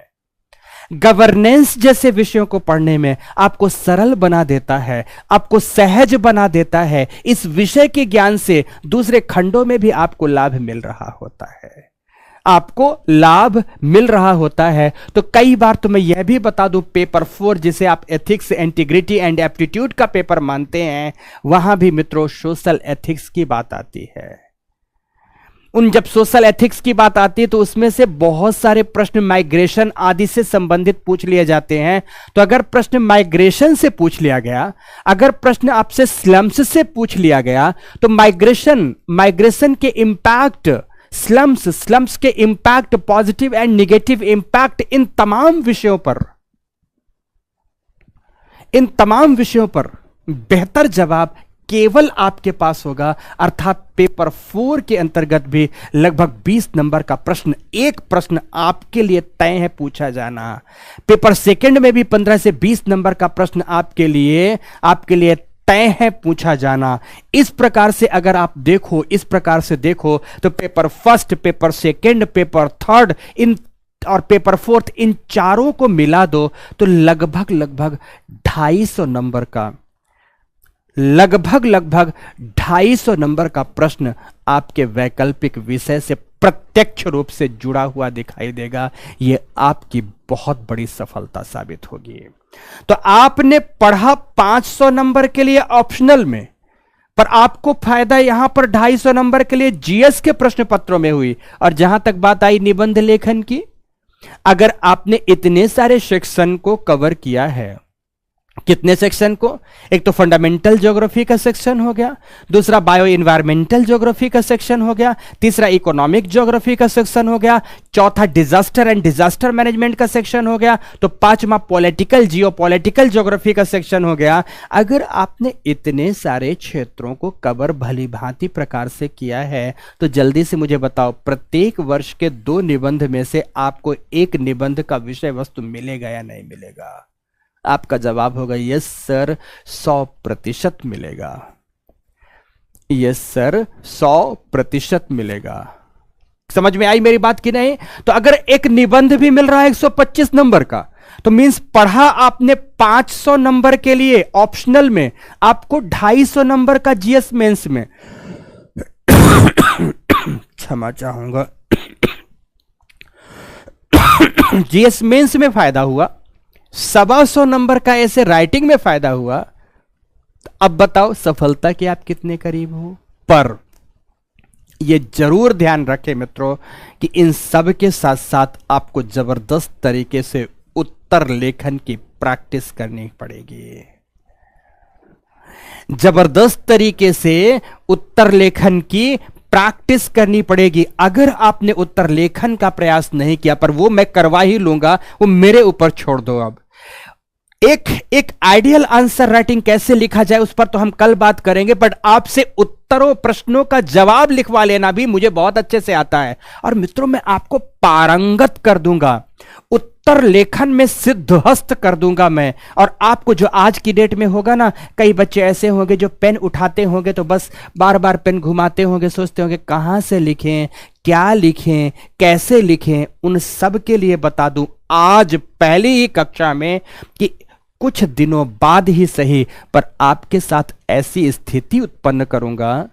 गवर्नेंस जैसे विषयों को पढ़ने में आपको सरल बना देता है, आपको सहज बना देता है। इस विषय के ज्ञान से दूसरे खंडों में भी आपको लाभ मिल रहा होता है। आपको लाभ मिल रहा होता है। तो कई बार तो मैं यह भी बता दूं, पेपर 4 जिसे आप एथिक्स, इंटीग्रिटी एंड एप्टीट्यूड का पेपर मानते हैं, वहां भी मित्रों सोशल एथिक्स की बात आती है। जब सोशल एथिक्स की बात आती है तो उसमें से बहुत सारे प्रश्न माइग्रेशन आदि से संबंधित पूछ लिए जाते हैं। तो अगर प्रश्न माइग्रेशन से पूछ लिया गया, अगर प्रश्न आपसे स्लम्स से पूछ लिया गया, तो माइग्रेशन के इंपैक्ट, स्लम्स के impact, positive and negative impact, इन तमाम विषयों पर बेहतर जवाब केवल आपके पास होगा। अर्थात पेपर 4 के अंतर्गत भी लगभग 20 नंबर का प्रश्न, एक प्रश्न आपके लिए तय है पूछा जाना। पेपर सेकंड में भी 15 से 20 नंबर का प्रश्न आपके लिए तय है पूछा जाना। इस प्रकार से अगर आप देखो तो paper first, paper second, paper third और पेपर फोर्थ, इन चारों को मिला दो तो लगभग 250 नंबर का प्रश्न आपके वैकल्पिक विषय से प्रत्यक्ष रूप से जुड़ा हुआ दिखाई देगा। यह आपकी बहुत बड़ी सफलता साबित होगी। तो आपने पढ़ा 500 नंबर के लिए ऑप्शनल में, पर आपको फायदा यहां पर 250 नंबर के लिए जीएस के प्रश्न पत्रों में हुई। और जहां तक बात आई निबंध लेखन की, अगर आपने इतने सारे सेक्शन को कवर किया है, कितने सेक्शन को, एक तो फंडामेंटल ज्योग्राफी का सेक्शन हो गया, दूसरा बायो इन्वायरमेंटल ज्योग्राफी का सेक्शन हो गया, तीसरा इकोनॉमिक ज्योग्राफी का सेक्शन हो गया, चौथा डिजास्टर एंड डिजास्टर मैनेजमेंट का सेक्शन हो गया, तो पांचवा पॉलिटिकल जियोपॉलिटिकल ज्योग्राफी का सेक्शन हो गया। अगर आपने इतने सारे क्षेत्रों को कवर भली भांति प्रकार से किया है तो जल्दी से मुझे बताओ, प्रत्येक वर्ष के 2 निबंध में से आपको एक निबंध का विषय वस्तु मिलेगा या नहीं मिलेगा? आपका जवाब होगा यस सर, 100% मिलेगा। यस सर, 100% मिलेगा। समझ में आई मेरी बात कि नहीं? तो अगर एक निबंध भी मिल रहा है 125 नंबर का, तो मींस पढ़ा आपने 500 नंबर के लिए ऑप्शनल में, आपको 250 नंबर का जीएस मेंस में क्षमा चाहूंगा जीएस मेंस में फायदा हुआ, 125 नंबर का ऐसे राइटिंग में फायदा हुआ। अब बताओ सफलता के आप कितने करीब हो? पर यह जरूर ध्यान रखें मित्रों कि इन सब के साथ साथ आपको जबरदस्त तरीके से उत्तर लेखन की प्रैक्टिस करनी पड़ेगी। जबरदस्त तरीके से उत्तर लेखन की प्रैक्टिस करनी पड़ेगी। अगर आपने उत्तर लेखन का प्रयास नहीं किया, पर वो मैं करवा ही लूंगा, वो मेरे ऊपर छोड़ दो। अब एक आइडियल आंसर राइटिंग कैसे लिखा जाए उस पर तो हम कल बात करेंगे, बट आपसे उत्तरों प्रश्नों का जवाब लिखवा लेना भी मुझे बहुत अच्छे से आता है। और मित्रों मैं आपको पारंगत कर दूंगा, उत्तर लेखन में सिद्धहस्त कर दूंगा मैं। और आपको जो आज की डेट में होगा ना, कई बच्चे ऐसे होंगे जो पेन उठाते होंगे तो बस बार बार पेन घुमाते होंगे, सोचते होंगे कहां से लिखें, क्या लिखें, कैसे लिखें। उन सब के लिए बता दूं आज पहली ही कक्षा में कि कुछ दिनों बाद ही सही, पर आपके साथ ऐसी स्थिति उत्पन्न करूंगा,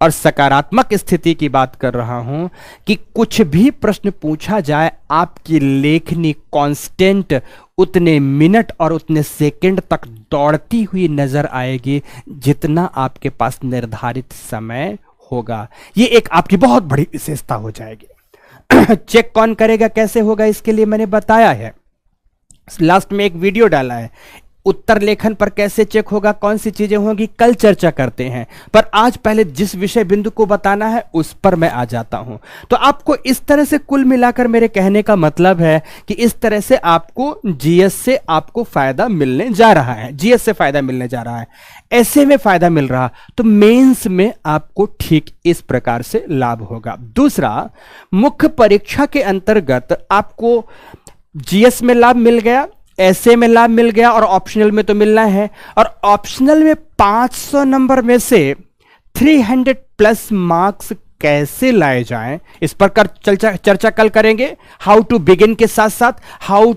और सकारात्मक स्थिति की बात कर रहा हूं, कि कुछ भी प्रश्न पूछा जाए आपकी लेखनी कांस्टेंट उतने मिनट और उतने सेकंड तक दौड़ती हुई नजर आएगी जितना आपके पास निर्धारित समय होगा। ये एक आपकी बहुत बड़ी विशेषता हो जाएगी। चेक कौन करेगा, कैसे होगा, इसके लिए मैंने बताया है, लास्ट में एक वीडियो डाला है। उत्तर लेखन पर कैसे चेक होगा, कौन सी चीजें होंगी, कल चर्चा करते हैं। पर आज पहले जिस विषय बिंदु को बताना है उस पर मैं आ जाता हूं। तो आपको इस तरह से कुल मिलाकर मेरे कहने का मतलब है कि इस तरह से आपको जीएस से आपको फायदा मिलने जा रहा है, जीएस से फायदा मिलने जा रहा है। ऐसे में फायदा मिल रहा तो मेंस में आपको ठीक इस प्रकार से लाभ होगा। दूसरा, मुख्य परीक्षा के अंतर्गत आपको जीएस में लाभ मिल गया, ऐसे में लाभ मिल गया, और ऑप्शनल में तो मिलना है। और ऑप्शनल में 500 नंबर में से 300+ मार्क्स कैसे लाए जाएं, इस पर चर्चा कल करेंगे। हाउ टू बिगिन के साथ साथ how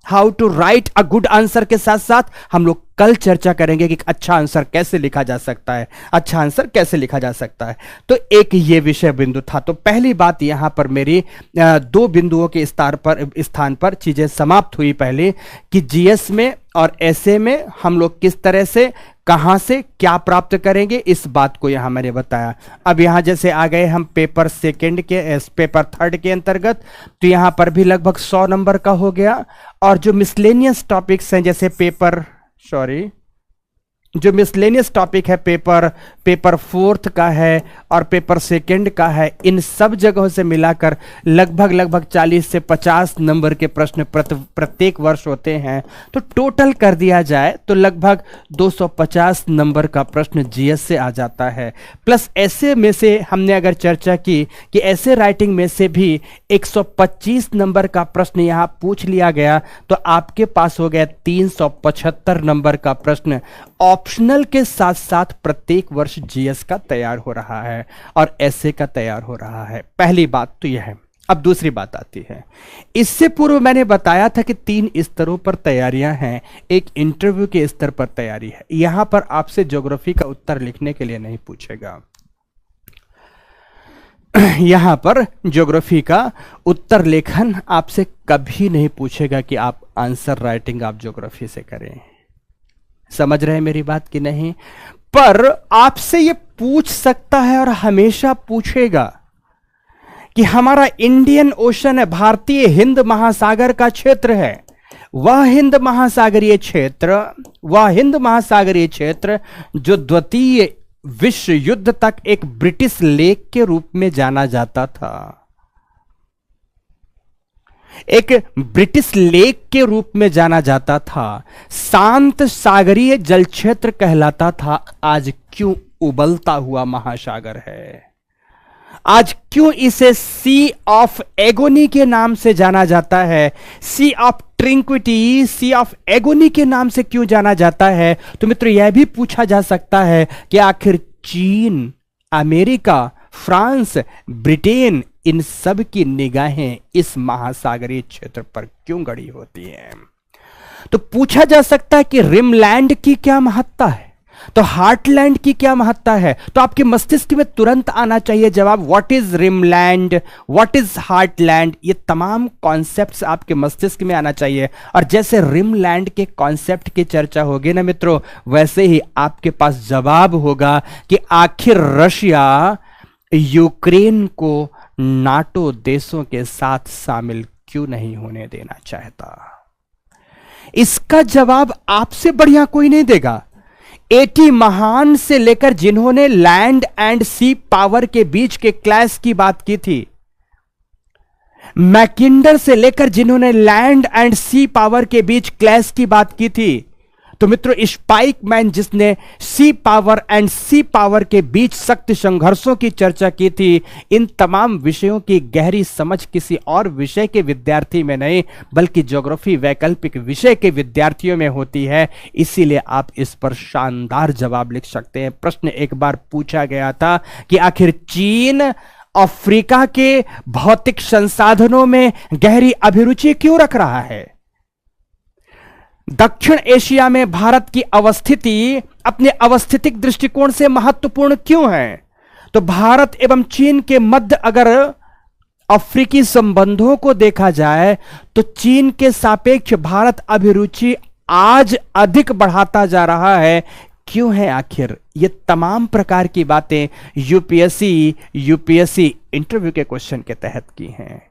how to write a good answer के साथ साथ हम लोग कल चर्चा करेंगे कि अच्छा आंसर कैसे लिखा जा सकता है, अच्छा आंसर कैसे लिखा जा सकता है। तो एक ये विषय बिंदु था। तो पहली बात यहां पर मेरी दो बिंदुओं के स्थान पर चीजें समाप्त हुई। पहले कि जीएस में और एसए में हम लोग किस तरह से, कहां से क्या प्राप्त करेंगे, इस बात को यहां मैंने बताया। अब यहां जैसे आ गए हम पेपर थर्ड के अंतर्गत, तो यहां पर भी लगभग 100 नंबर का हो गया। और जो मिसलेनियस टॉपिक्स हैं, जैसे जो मिसलेनियस टॉपिक है पेपर फोर्थ का है और पेपर सेकंड का है, इन सब जगहों से मिलाकर लगभग 40 से 50 नंबर के प्रश्न प्रत्येक वर्ष होते हैं। तो टोटल कर दिया जाए तो लगभग 250 नंबर का प्रश्न जीएस से आ जाता है। प्लस ऐसे में से हमने अगर चर्चा की कि ऐसे राइटिंग में से भी 125 नंबर का प्रश्न यहां पूछ लिया गया, तो आपके पास हो गया 375 नंबर का प्रश्न ऑप्शनल के साथ साथ प्रत्येक वर्ष जीएस का तैयार हो रहा है और एसए का तैयार हो रहा है। पहली बात तो यह है। अब दूसरी बात आती है, इससे पूर्व मैंने बताया था कि 3 स्तरों पर तैयारियां हैं। एक इंटरव्यू के स्तर पर तैयारी है। यहां पर आपसे ज्योग्राफी का उत्तर लिखने के लिए नहीं पूछेगा। यहां पर ज्योग्राफी का उत्तर लेखन आपसे कभी नहीं पूछेगा कि आप आंसर राइटिंग आप ज्योग्राफी से करें। समझ रहे हैं मेरी बात कि नहीं? पर आपसे यह पूछ सकता है और हमेशा पूछेगा कि हमारा इंडियन ओशन है, भारतीय हिंद महासागर का क्षेत्र है, वह हिंद महासागरीय क्षेत्र जो द्वितीय विश्व युद्ध तक एक ब्रिटिश लेक के रूप में जाना जाता था, एक ब्रिटिश लेक के रूप में जाना जाता था, शांत सागरीय जल क्षेत्र कहलाता था, आज क्यों उबलता हुआ महासागर है? आज क्यों इसे सी ऑफ एगोनी के नाम से जाना जाता है? सी ऑफ ट्रिंक्विटी, सी ऑफ एगोनी के नाम से क्यों जाना जाता है? तो मित्रों, यह भी पूछा जा सकता है कि आखिर चीन, अमेरिका, फ्रांस, ब्रिटेन, इन सब की निगाहें इस महासागरीय क्षेत्र पर क्यों गड़ी होती हैं? तो पूछा जा सकता है कि रिमलैंड की क्या महत्ता है, तो हार्टलैंड की क्या महत्ता है? तो आपके मस्तिष्क में तुरंत आना चाहिए जवाब, what is rimland, what is heartland. ये तमाम कॉन्सेप्ट्स आपके मस्तिष्क में आना चाहिए। और जैसे रिमलैंड के कॉन्सेप्ट की चर्चा होगी ना मित्रों, वैसे ही आपके पास जवाब होगा कि आखिर रशिया यूक्रेन को नाटो देशों के साथ शामिल क्यों नहीं होने देना चाहता। इसका जवाब आपसे बढ़िया कोई नहीं देगा। एटी महान से लेकर जिन्होंने लैंड एंड सी पावर के बीच के क्लैश की बात की थी, मैकिंडर से लेकर जिन्होंने लैंड एंड सी पावर के बीच क्लैश की बात की थी, तो मित्रों स्पाइक मैन जिसने सी पावर एंड सी पावर के बीच सख्त संघर्षों की चर्चा की थी, इन तमाम विषयों की गहरी समझ किसी और विषय के विद्यार्थी में नहीं बल्कि ज्योग्राफी वैकल्पिक विषय के विद्यार्थियों में होती है। इसीलिए आप इस पर शानदार जवाब लिख सकते हैं। प्रश्न एक बार पूछा गया था कि आखिर चीन अफ्रीका के भौतिक संसाधनों में गहरी अभिरुचि क्यों रख रहा है? दक्षिण एशिया में भारत की अवस्थिति अपने अवस्थितिक दृष्टिकोण से महत्वपूर्ण क्यों है? तो भारत एवं चीन के मध्य अगर अफ्रीकी संबंधों को देखा जाए तो चीन के सापेक्ष भारत अभिरुचि आज अधिक बढ़ाता जा रहा है। क्यों है आखिर? ये तमाम प्रकार की बातें यूपीएससी इंटरव्यू के क्वेश्चन के तहत की हैं।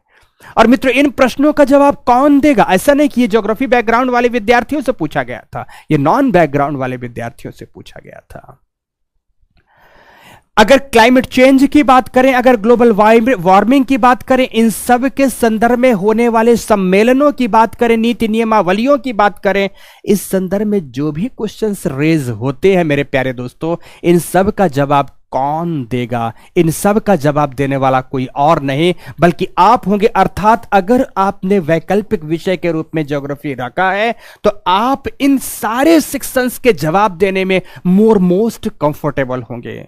और मित्रों, इन प्रश्नों का जवाब कौन देगा? ऐसा नहीं कि ये ज्योग्राफी बैकग्राउंड वाले विद्यार्थियों से पूछा गया था, ये नॉन बैकग्राउंड वाले विद्यार्थियों से पूछा गया था। अगर क्लाइमेट चेंज की बात करें, अगर ग्लोबल वार्मिंग की बात करें, इन सब के संदर्भ में होने वाले सम्मेलनों की बात करें, नीति नियमावलियों की बात करें, इस संदर्भ में जो भी क्वेश्चंस रेज होते हैं मेरे प्यारे दोस्तों, इन सब का जवाब कौन देगा? इन सब का जवाब देने वाला कोई और नहीं बल्कि आप होंगे। अर्थात अगर आपने वैकल्पिक विषय के रूप में ज्योग्राफी रखा है तो आप इन सारे सेक्शंस के जवाब देने में मोस्ट कंफर्टेबल होंगे।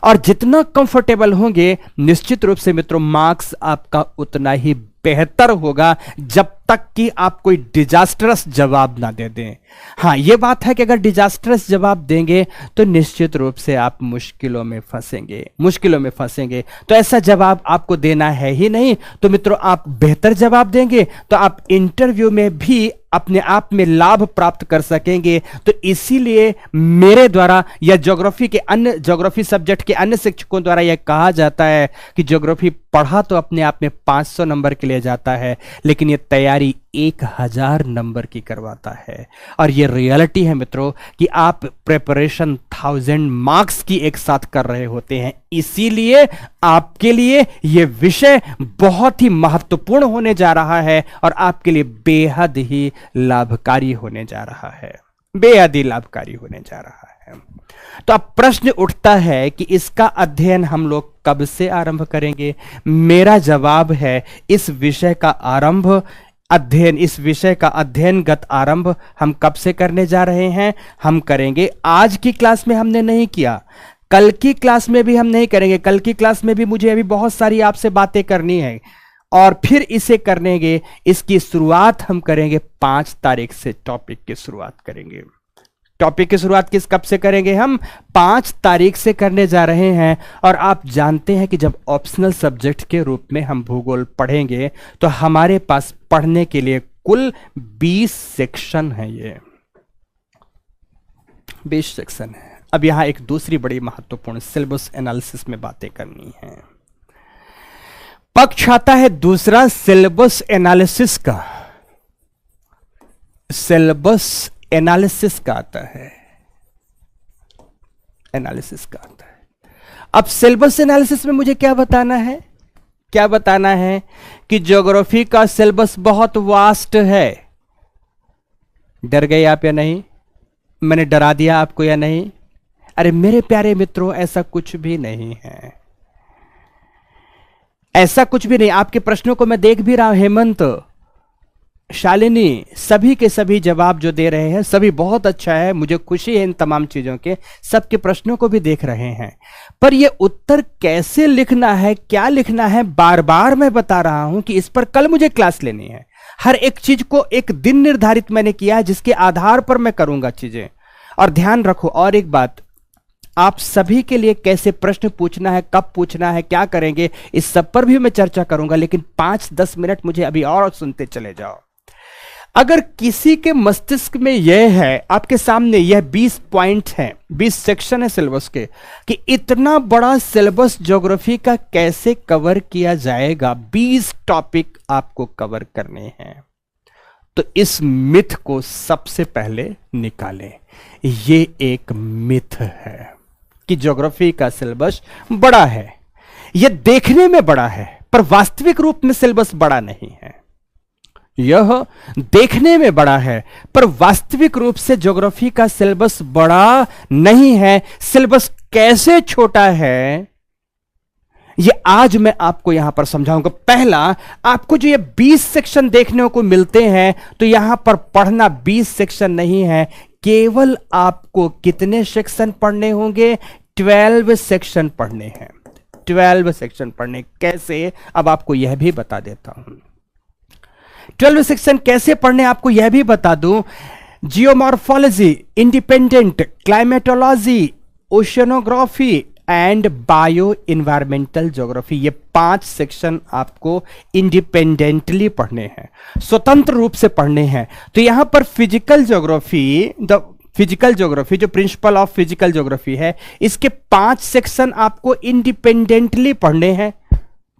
और जितना कंफर्टेबल होंगे निश्चित रूप से मित्रों मार्क्स आपका उतना ही बेहतर होगा। जब तक कि आप कोई डिजास्टरस जवाब ना दे दें। हाँ, यह बात है कि अगर डिजास्टरस जवाब देंगे तो निश्चित रूप से आप मुश्किलों में फंसेंगे। तो ऐसा जवाब आपको देना है ही नहीं। तो मित्रों, आप बेहतर जवाब देंगे तो आप इंटरव्यू में भी अपने आप में लाभ प्राप्त कर सकेंगे। तो इसीलिए मेरे द्वारा या ज्योग्राफी सब्जेक्ट के अन्य शिक्षकों द्वारा यह कहा जाता है कि ज्योग्राफी पढ़ा तो अपने आप में 500 नंबर के लिए जाता है, लेकिन यह तैयारी 1000 नंबर की करवाता है। और यह रियलिटी है मित्रों कि आप प्रिपरेशन 1000 मार्क्स की एक साथ कर रहे होते हैं। इसीलिए आपके लिए यह विषय बहुत ही महत्वपूर्ण होने जा रहा है और आपके लिए बेहद ही लाभकारी होने जा रहा है। तो अब प्रश्न उठता है कि इसका अध्ययन हम लोग कब से आरंभ करेंगे? मेरा जवाब है, इस विषय का अध्ययनगत आरंभ हम कब से करने जा रहे हैं? हम करेंगे, आज की क्लास में हमने नहीं किया, कल की क्लास में भी हम नहीं करेंगे। कल की क्लास में भी मुझे अभी बहुत सारी आपसे बातें करनी है और फिर इसे करेंगे। इसकी शुरुआत हम करेंगे 5 तारीख से। टॉपिक की शुरुआत कब से करेंगे? हम 5 तारीख से करने जा रहे हैं। और आप जानते हैं कि जब ऑप्शनल सब्जेक्ट के रूप में हम भूगोल पढ़ेंगे तो हमारे पास पढ़ने के लिए कुल 20 सेक्शन है। ये 20 सेक्शन है। अब यहां एक दूसरी बड़ी महत्वपूर्ण सिलेबस एनालिसिस में बातें करनी है। पक्ष आता है दूसरा सिलेबस एनालिसिस का। अब सिलेबस एनालिसिस में मुझे क्या बताना है कि ज्योग्राफी का सिलेबस बहुत वास्ट है। डर गए आप या नहीं? मैंने डरा दिया आपको या नहीं? अरे मेरे प्यारे मित्रों, ऐसा कुछ भी नहीं है। आपके प्रश्नों को मैं देख भी रहा हूं। हेमंत, शालिनी, सभी के सभी जवाब जो दे रहे हैं सभी बहुत अच्छा है। मुझे खुशी है इन तमाम चीजों के। सबके प्रश्नों को भी देख रहे हैं, पर यह उत्तर कैसे लिखना है, क्या लिखना है, बार बार मैं बता रहा हूं कि इस पर कल मुझे क्लास लेनी है। हर एक चीज को एक दिन निर्धारित मैंने किया है जिसके आधार पर मैं करूंगा चीजें। और ध्यान रखो और एक बात, आप सभी के लिए कैसे प्रश्न पूछना है, कब पूछना है, क्या करेंगे, इस सब पर भी मैं चर्चा करूंगा। लेकिन 5-10 मिनट मुझे अभी और सुनते चले जाओ। अगर किसी के मस्तिष्क में यह है, आपके सामने यह 20 पॉइंट हैं, 20 सेक्शन है सिलेबस के, कि इतना बड़ा सिलेबस ज्योग्राफी का कैसे कवर किया जाएगा, 20 टॉपिक आपको कवर करने हैं, तो इस मिथ को सबसे पहले निकालें। ये एक मिथ है कि ज्योग्राफी का सिलेबस बड़ा है। यह देखने में बड़ा है पर वास्तविक रूप में सिलेबस बड़ा नहीं है। यह देखने में बड़ा है पर वास्तविक रूप से ज्योग्राफी का सिलेबस बड़ा नहीं है। सिलेबस कैसे छोटा है यह आज मैं आपको यहां पर समझाऊंगा। पहला, आपको जो ये 20 सेक्शन देखने को मिलते हैं तो यहां पर पढ़ना 20 सेक्शन नहीं है, केवल आपको कितने सेक्शन पढ़ने होंगे? 12 सेक्शन पढ़ने हैं। 12 सेक्शन पढ़ने कैसे, अब आपको यह भी बता देता हूं। 12 सेक्शन कैसे पढ़ने आपको यह भी बता दूं। Geomorphology, independent, climatology, oceanography and bio environmental geography, ये 5 सेक्शन आपको इंडिपेंडेंटली पढ़ने हैं, स्वतंत्र रूप से पढ़ने हैं। तो यहां पर फिजिकल ज्योग्राफी जो प्रिंसिपल ऑफ फिजिकल ज्योग्राफी है, इसके 5 सेक्शन आपको इंडिपेंडेंटली पढ़ने हैं,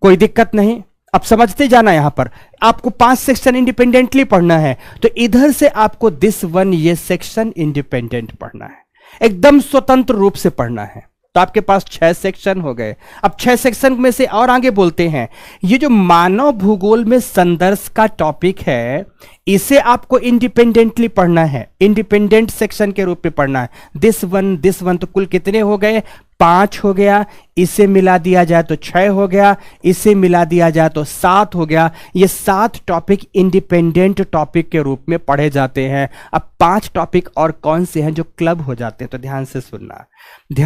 कोई दिक्कत नहीं। अब समझते जाना, यहां पर आपको 5 सेक्शन इंडिपेंडेंटली पढ़ना है, तो इधर से आपको दिस वन, ये सेक्शन इंडिपेंडेंट पढ़ना है, एकदम स्वतंत्र रूप से पढ़ना है। तो आपके पास 6 सेक्शन हो गए। अब 6 सेक्शन में से और आगे बोलते हैं, ये जो मानव भूगोल में संदर्भ का टॉपिक है, इसे आपको इंडिपेंडेंटली पढ़ना है, इंडिपेंडेंट सेक्शन के रूप में पढ़ना है। दिस वन तो कुल कितने हो गए? 5 हो गया, इसे मिला दिया जाए तो 6 हो गया, इसे मिला दिया जाए तो 7 हो गया। ये 7 टॉपिक इंडिपेंडेंट टॉपिक के रूप में पढ़े जाते हैं। अब 5 टॉपिक और कौन से हैं जो क्लब हो जाते हैं, तो ध्यान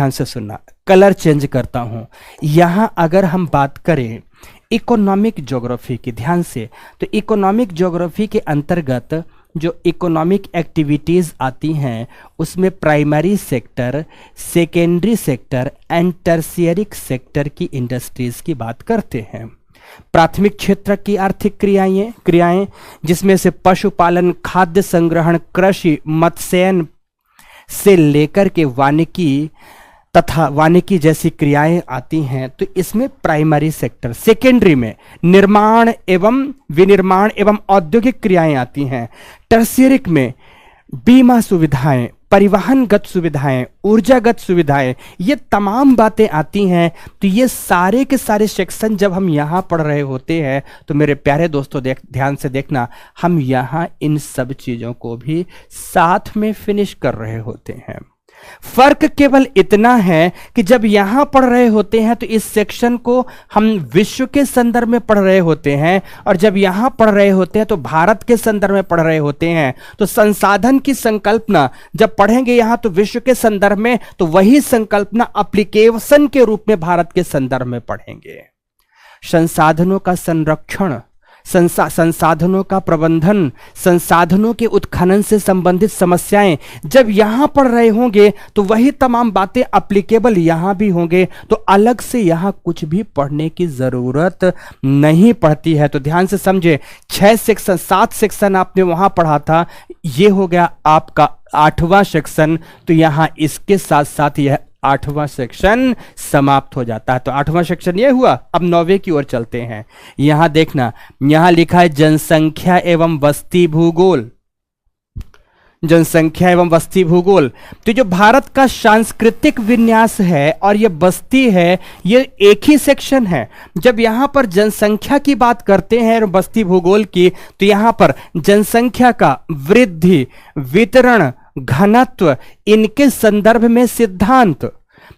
से सुनना। कलर चेंज करता हूं। यहां अगर हम बात करें इकोनॉमिक ज्योग्राफी की, ध्यान से, तो इकोनॉमिक ज्योग्राफी के अंतर्गत जो इकोनॉमिक एक्टिविटीज़ आती हैं उसमें primary sector, secondary sector and tertiary sector की इंडस्ट्रीज की बात करते हैं। प्राथमिक क्षेत्र की आर्थिक क्रियाएं जिसमें से पशुपालन, खाद्य संग्रहण, कृषि, मत्स्यन से लेकर के वानिकी जैसी क्रियाएं आती हैं, तो इसमें प्राइमरी सेक्टर। सेकेंडरी में निर्माण एवं विनिर्माण एवं औद्योगिक क्रियाएं आती हैं। टर्शियरी में बीमा सुविधाएं, परिवहनगत सुविधाएं, ऊर्जागत सुविधाएं, ये तमाम बातें आती हैं। तो ये सारे के सारे सेक्शन जब हम यहाँ पढ़ रहे होते हैं तो मेरे प्यारे दोस्तों ध्यान से देखना, हम यहाँ इन सब चीज़ों को भी साथ में फिनिश कर रहे होते हैं। फर्क केवल इतना है कि जब यहां पढ़ रहे होते हैं तो इस सेक्शन को हम विश्व के संदर्भ में पढ़ रहे होते हैं, और जब यहां पढ़ रहे होते हैं तो भारत के संदर्भ में पढ़ रहे होते हैं। तो संसाधन की संकल्पना जब पढ़ेंगे यहां तो विश्व के संदर्भ में, तो वही संकल्पना एप्लीकेशन के रूप में भारत के संदर्भ में पढ़ेंगे। संसाधनों का संरक्षण, संसाधनों का प्रबंधन, संसाधनों के उत्खनन से संबंधित समस्याएं जब यहां पढ़ रहे होंगे तो वही तमाम बातें एप्लीकेबल यहां भी होंगे। तो अलग से यहां कुछ भी पढ़ने की जरूरत नहीं पड़ती है। तो ध्यान से समझे, 6 सेक्शन 7 सेक्शन आपने वहां पढ़ा था, ये हो गया आपका 8वां सेक्शन। तो यहां इसके साथ साथ यह 8वां सेक्शन समाप्त हो जाता है। तो 8वां सेक्शन ये हुआ। अब 9वें की ओर चलते हैं। यहां देखना, यहां लिखा है जनसंख्या एवं बस्ती भूगोल। जनसंख्या एवं बस्ती भूगोल, तो जो भारत का सांस्कृतिक विन्यास है और ये बस्ती है, ये एक ही सेक्शन है। जब यहां पर जनसंख्या की बात करते हैं और बस्ती भूगोल की, तो यहां पर जनसंख्या का वृद्धि, वितरण, घनत्व, इनके संदर्भ में सिद्धांत,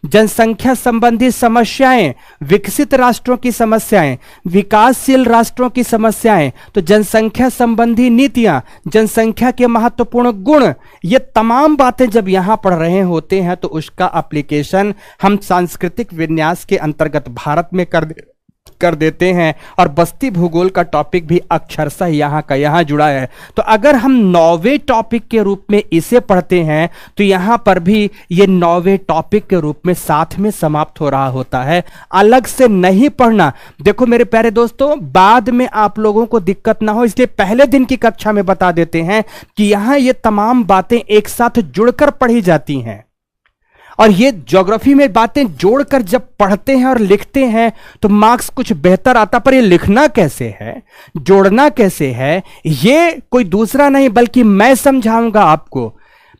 जनसंख्या संबंधी समस्याएं, विकसित राष्ट्रों की समस्याएं, विकासशील राष्ट्रों की समस्याएं, तो जनसंख्या संबंधी नीतियां, जनसंख्या के महत्वपूर्ण गुण, ये तमाम बातें जब यहां पढ़ रहे होते हैं तो उसका एप्लीकेशन हम सांस्कृतिक विन्यास के अंतर्गत भारत में कर देते हैं। और बस्ती भूगोल का टॉपिक भी अक्षरशः यहां का यहां जुड़ा है। तो अगर हम 9वें टॉपिक के रूप में इसे पढ़ते हैं तो यहां पर भी ये 9वें टॉपिक के रूप में साथ में समाप्त हो रहा होता है, अलग से नहीं पढ़ना। देखो मेरे प्यारे दोस्तों, बाद में आप लोगों को दिक्कत ना हो इसलिए पहले दिन की कक्षा में बता देते हैं कि यहां ये तमाम बातें एक साथ जुड़कर पढ़ी जाती हैं। और ये ज्योग्राफी में बातें जोड़कर जब पढ़ते हैं और लिखते हैं तो मार्क्स कुछ बेहतर आता, पर ये लिखना कैसे है, जोड़ना कैसे है, ये कोई दूसरा नहीं बल्कि मैं समझाऊंगा आपको।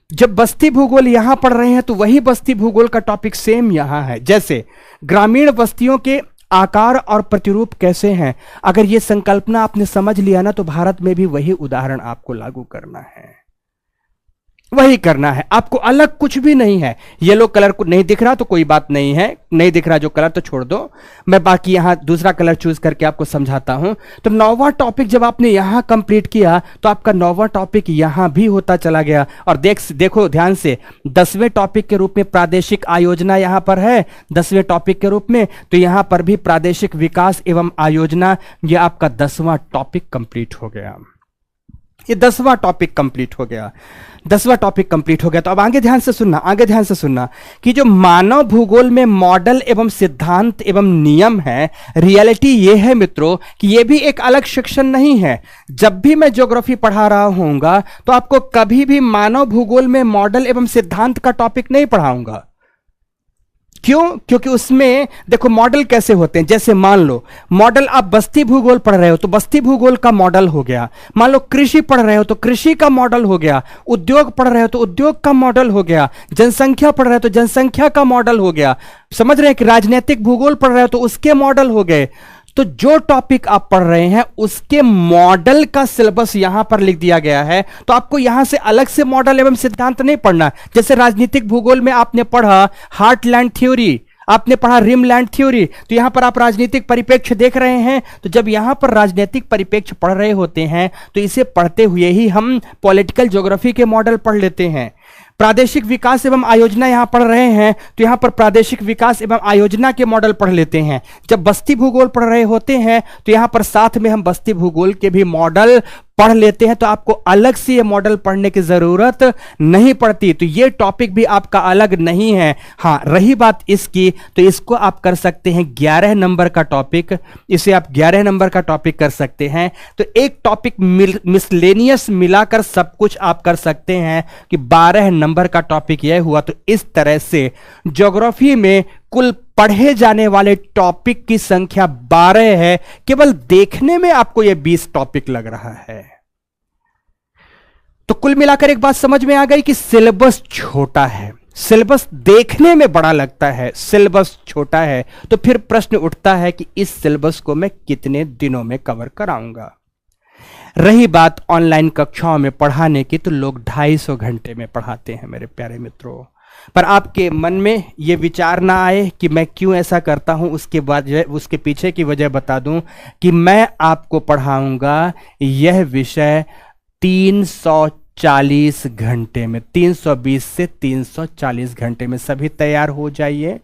जब बस्ती भूगोल यहां पढ़ रहे हैं तो वही बस्ती भूगोल का टॉपिक सेम यहां है। जैसे ग्रामीण बस्तियों के आकार और प्रतिरूप कैसे हैं, अगर ये संकल्पना आपने समझ लिया ना तो भारत में भी वही उदाहरण आपको लागू करना है, वही करना है, आपको अलग कुछ भी नहीं है। येलो कलर को नहीं दिख रहा तो कोई बात नहीं है, नहीं दिख रहा जो कलर तो छोड़ दो, मैं बाकी यहां दूसरा कलर चूज करके आपको समझाता हूं। तो 9वां टॉपिक जब आपने यहां कंप्लीट किया तो आपका 9वां टॉपिक यहां भी होता चला गया। और देखो ध्यान से, 10वें टॉपिक के रूप में प्रादेशिक आयोजना यहां पर है, 10वें टॉपिक के रूप में, तो यहां पर भी प्रादेशिक विकास एवं आयोजना, यह आपका 10वां टॉपिक कंप्लीट हो गया। ये 10वां टॉपिक कंप्लीट हो गया, 10वां टॉपिक कंप्लीट हो गया। तो अब आगे ध्यान से सुनना, आगे ध्यान से सुनना कि जो मानव भूगोल में मॉडल एवं सिद्धांत एवं नियम है, रियलिटी ये है मित्रों कि ये भी एक अलग सेक्शन नहीं है। जब भी मैं ज्योग्राफी पढ़ा रहा होऊंगा तो आपको कभी भी मानव भूगोल में मॉडल एवं सिद्धांत का टॉपिक नहीं पढ़ाऊंगा। क्यों? क्योंकि उसमें देखो मॉडल कैसे होते हैं। जैसे मान लो मॉडल आप बस्ती भूगोल पढ़ रहे हो तो बस्ती भूगोल का मॉडल हो गया, मान लो कृषि पढ़ रहे हो तो कृषि का मॉडल हो गया, उद्योग पढ़ रहे हो तो उद्योग का मॉडल हो गया, जनसंख्या पढ़ रहे हो तो जनसंख्या का मॉडल हो गया, समझ रहे हैं कि राजनीतिक भूगोल पढ़ रहे हो तो उसके मॉडल हो गए। तो जो टॉपिक आप पढ़ रहे हैं उसके मॉडल का सिलेबस यहां पर लिख दिया गया है। तो आपको यहां से अलग से मॉडल एवं सिद्धांत नहीं पढ़ना। जैसे राजनीतिक भूगोल में आपने पढ़ा हार्टलैंड थ्योरी, आपने पढ़ा रिमलैंड थ्योरी, तो यहां पर आप राजनीतिक परिप्रेक्ष्य देख रहे हैं। तो जब यहां पर राजनीतिक परिप्रेक्ष्य पढ़ रहे होते हैं तो इसे पढ़ते हुए ही हम पॉलिटिकल ज्योग्राफी के मॉडल पढ़ लेते हैं। प्रादेशिक विकास एवं आयोजना यहां पढ़ रहे हैं तो यहां पर प्रादेशिक विकास एवं आयोजना के मॉडल पढ़ लेते हैं। जब बस्ती भूगोल पढ़ रहे होते हैं तो यहां पर साथ में हम बस्ती भूगोल के भी मॉडल पढ़ लेते हैं, तो आपको अलग से ये मॉडल पढ़ने की जरूरत नहीं पड़ती। तो ये टॉपिक भी आपका अलग नहीं है। हां, रही बात इसकी, तो इसको आप कर सकते हैं 11 नंबर का टॉपिक, इसे आप 11 नंबर का टॉपिक कर सकते हैं। तो एक टॉपिक मिसलेनियस मिलाकर सब कुछ आप कर सकते हैं कि 12 नंबर का टॉपिक यह हुआ। तो इस तरह से ज्योग्राफी में कुल पढ़े जाने वाले टॉपिक की संख्या 12 है, केवल देखने में आपको यह 20 टॉपिक लग रहा है। तो कुल मिलाकर एक बात समझ में आ गई कि सिलेबस छोटा है, सिलेबस देखने में बड़ा लगता है, सिलेबस छोटा है। तो फिर प्रश्न उठता है कि इस सिलेबस को मैं कितने दिनों में कवर कराऊंगा। रही बात ऑनलाइन कक्षाओं में पढ़ाने की, तो लोग 250 घंटे में पढ़ाते हैं मेरे प्यारे मित्रों। पर आपके मन में यह विचार ना आए कि मैं क्यों ऐसा करता हूं, उसके बाद उसके पीछे की वजह बता दूं कि मैं आपको पढ़ाऊंगा यह विषय 340 घंटे में, 320 से 340 घंटे में। सभी तैयार हो जाइए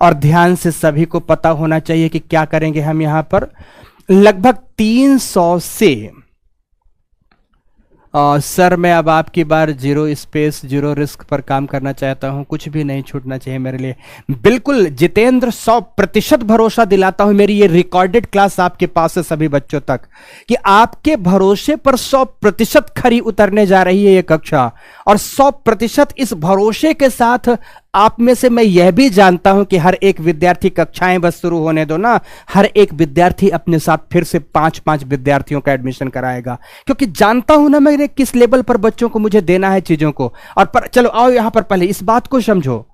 और ध्यान से सभी को पता होना चाहिए कि क्या करेंगे हम यहां पर। लगभग 300 से सर मैं अब आपकी बार 0 स्पेस 0 रिस्क पर काम करना चाहता हूं, कुछ भी नहीं छूटना चाहिए मेरे लिए। बिल्कुल जितेंद्र, 100% भरोसा दिलाता हूं, मेरी ये रिकॉर्डेड क्लास आपके पास है सभी बच्चों तक, कि आपके भरोसे पर 100% खरी उतरने जा रही है ये कक्षा। और 100% इस भरोसे के साथ आप में से मैं यह भी जानता हूं कि हर एक विद्यार्थी, कक्षाएं बस शुरू होने दो ना, हर एक विद्यार्थी अपने साथ फिर से 5-5 विद्यार्थियों का एडमिशन कराएगा, क्योंकि जानता हूं ना मैंने किस लेवल पर बच्चों को मुझे देना है चीजों को। और चलो आओ यहां पर पहले इस बात को समझो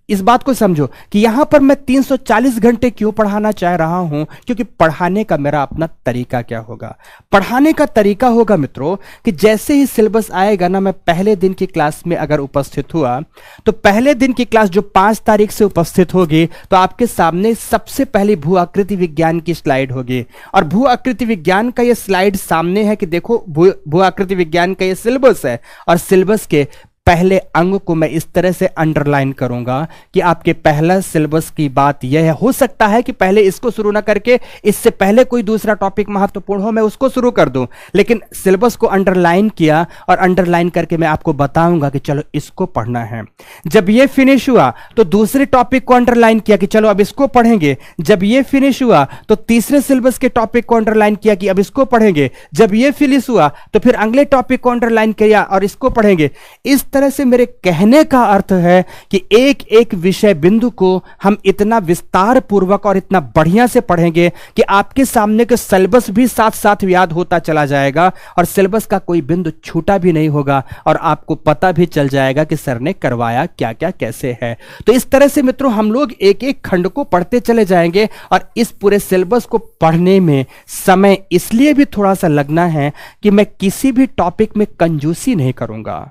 इस बात को समझो कि यहां पर मैं 340 घंटे क्यों पढ़ाना चाह रहा हूं, क्योंकि पढ़ाने का मेरा अपना तरीका क्या होगा। पढ़ाने का तरीका होगा मित्रों कि जैसे ही सिलेबस आएगा ना, मैं पहले दिन की क्लास में अगर उपस्थित हुआ तो पहले दिन की क्लास जो 5 तारीख से उपस्थित होगी, तो आपके सामने सबसे पहले भू आकृति विज्ञान की स्लाइड होगी। और भू आकृति विज्ञान का यह स्लाइड सामने है कि देखो भू आकृति विज्ञान का यह सिलेबस है, और सिलेबस के पहले अंग को मैं इस तरह से अंडरलाइन करूंगा कि आपके पहला सिलेबस की बात यह है। हो सकता है कि पहले इसको शुरू ना करके इससे पहले कोई दूसरा टॉपिक महत्वपूर्ण हो, मैं उसको शुरू कर दूं, लेकिन सिलेबस को अंडरलाइन किया और अंडरलाइन करके मैं आपको बताऊंगा कि चलो इसको पढ़ना है। जब ये फिनिश हुआ तो दूसरे टॉपिक को अंडरलाइन किया कि चलो अब इसको पढ़ेंगे। जब ये फिनिश हुआ तो तीसरे सिलेबस के टॉपिक को अंडरलाइन किया कि अब इसको पढ़ेंगे। जब ये फिनिश हुआ तो फिर अगले टॉपिक को अंडरलाइन किया और इसको पढ़ेंगे। इस तरह से मेरे कहने का अर्थ है कि एक एक विषय बिंदु को हम इतना विस्तार पूर्वक और इतना बढ़िया से पढ़ेंगे कि आपके सामने के सिलेबस भी साथ साथ याद होता चला जाएगा और सिलेबस का कोई बिंदु छूटा भी नहीं होगा और आपको पता भी चल जाएगा कि सर ने करवाया क्या क्या कैसे है। तो इस तरह से मित्रों हम लोग एक एक खंड को पढ़ते चले जाएंगे और इस पूरे सिलेबस को पढ़ने में समय इसलिए भी थोड़ा सा लगना है कि मैं किसी भी टॉपिक में कंजूसी नहीं करूंगा।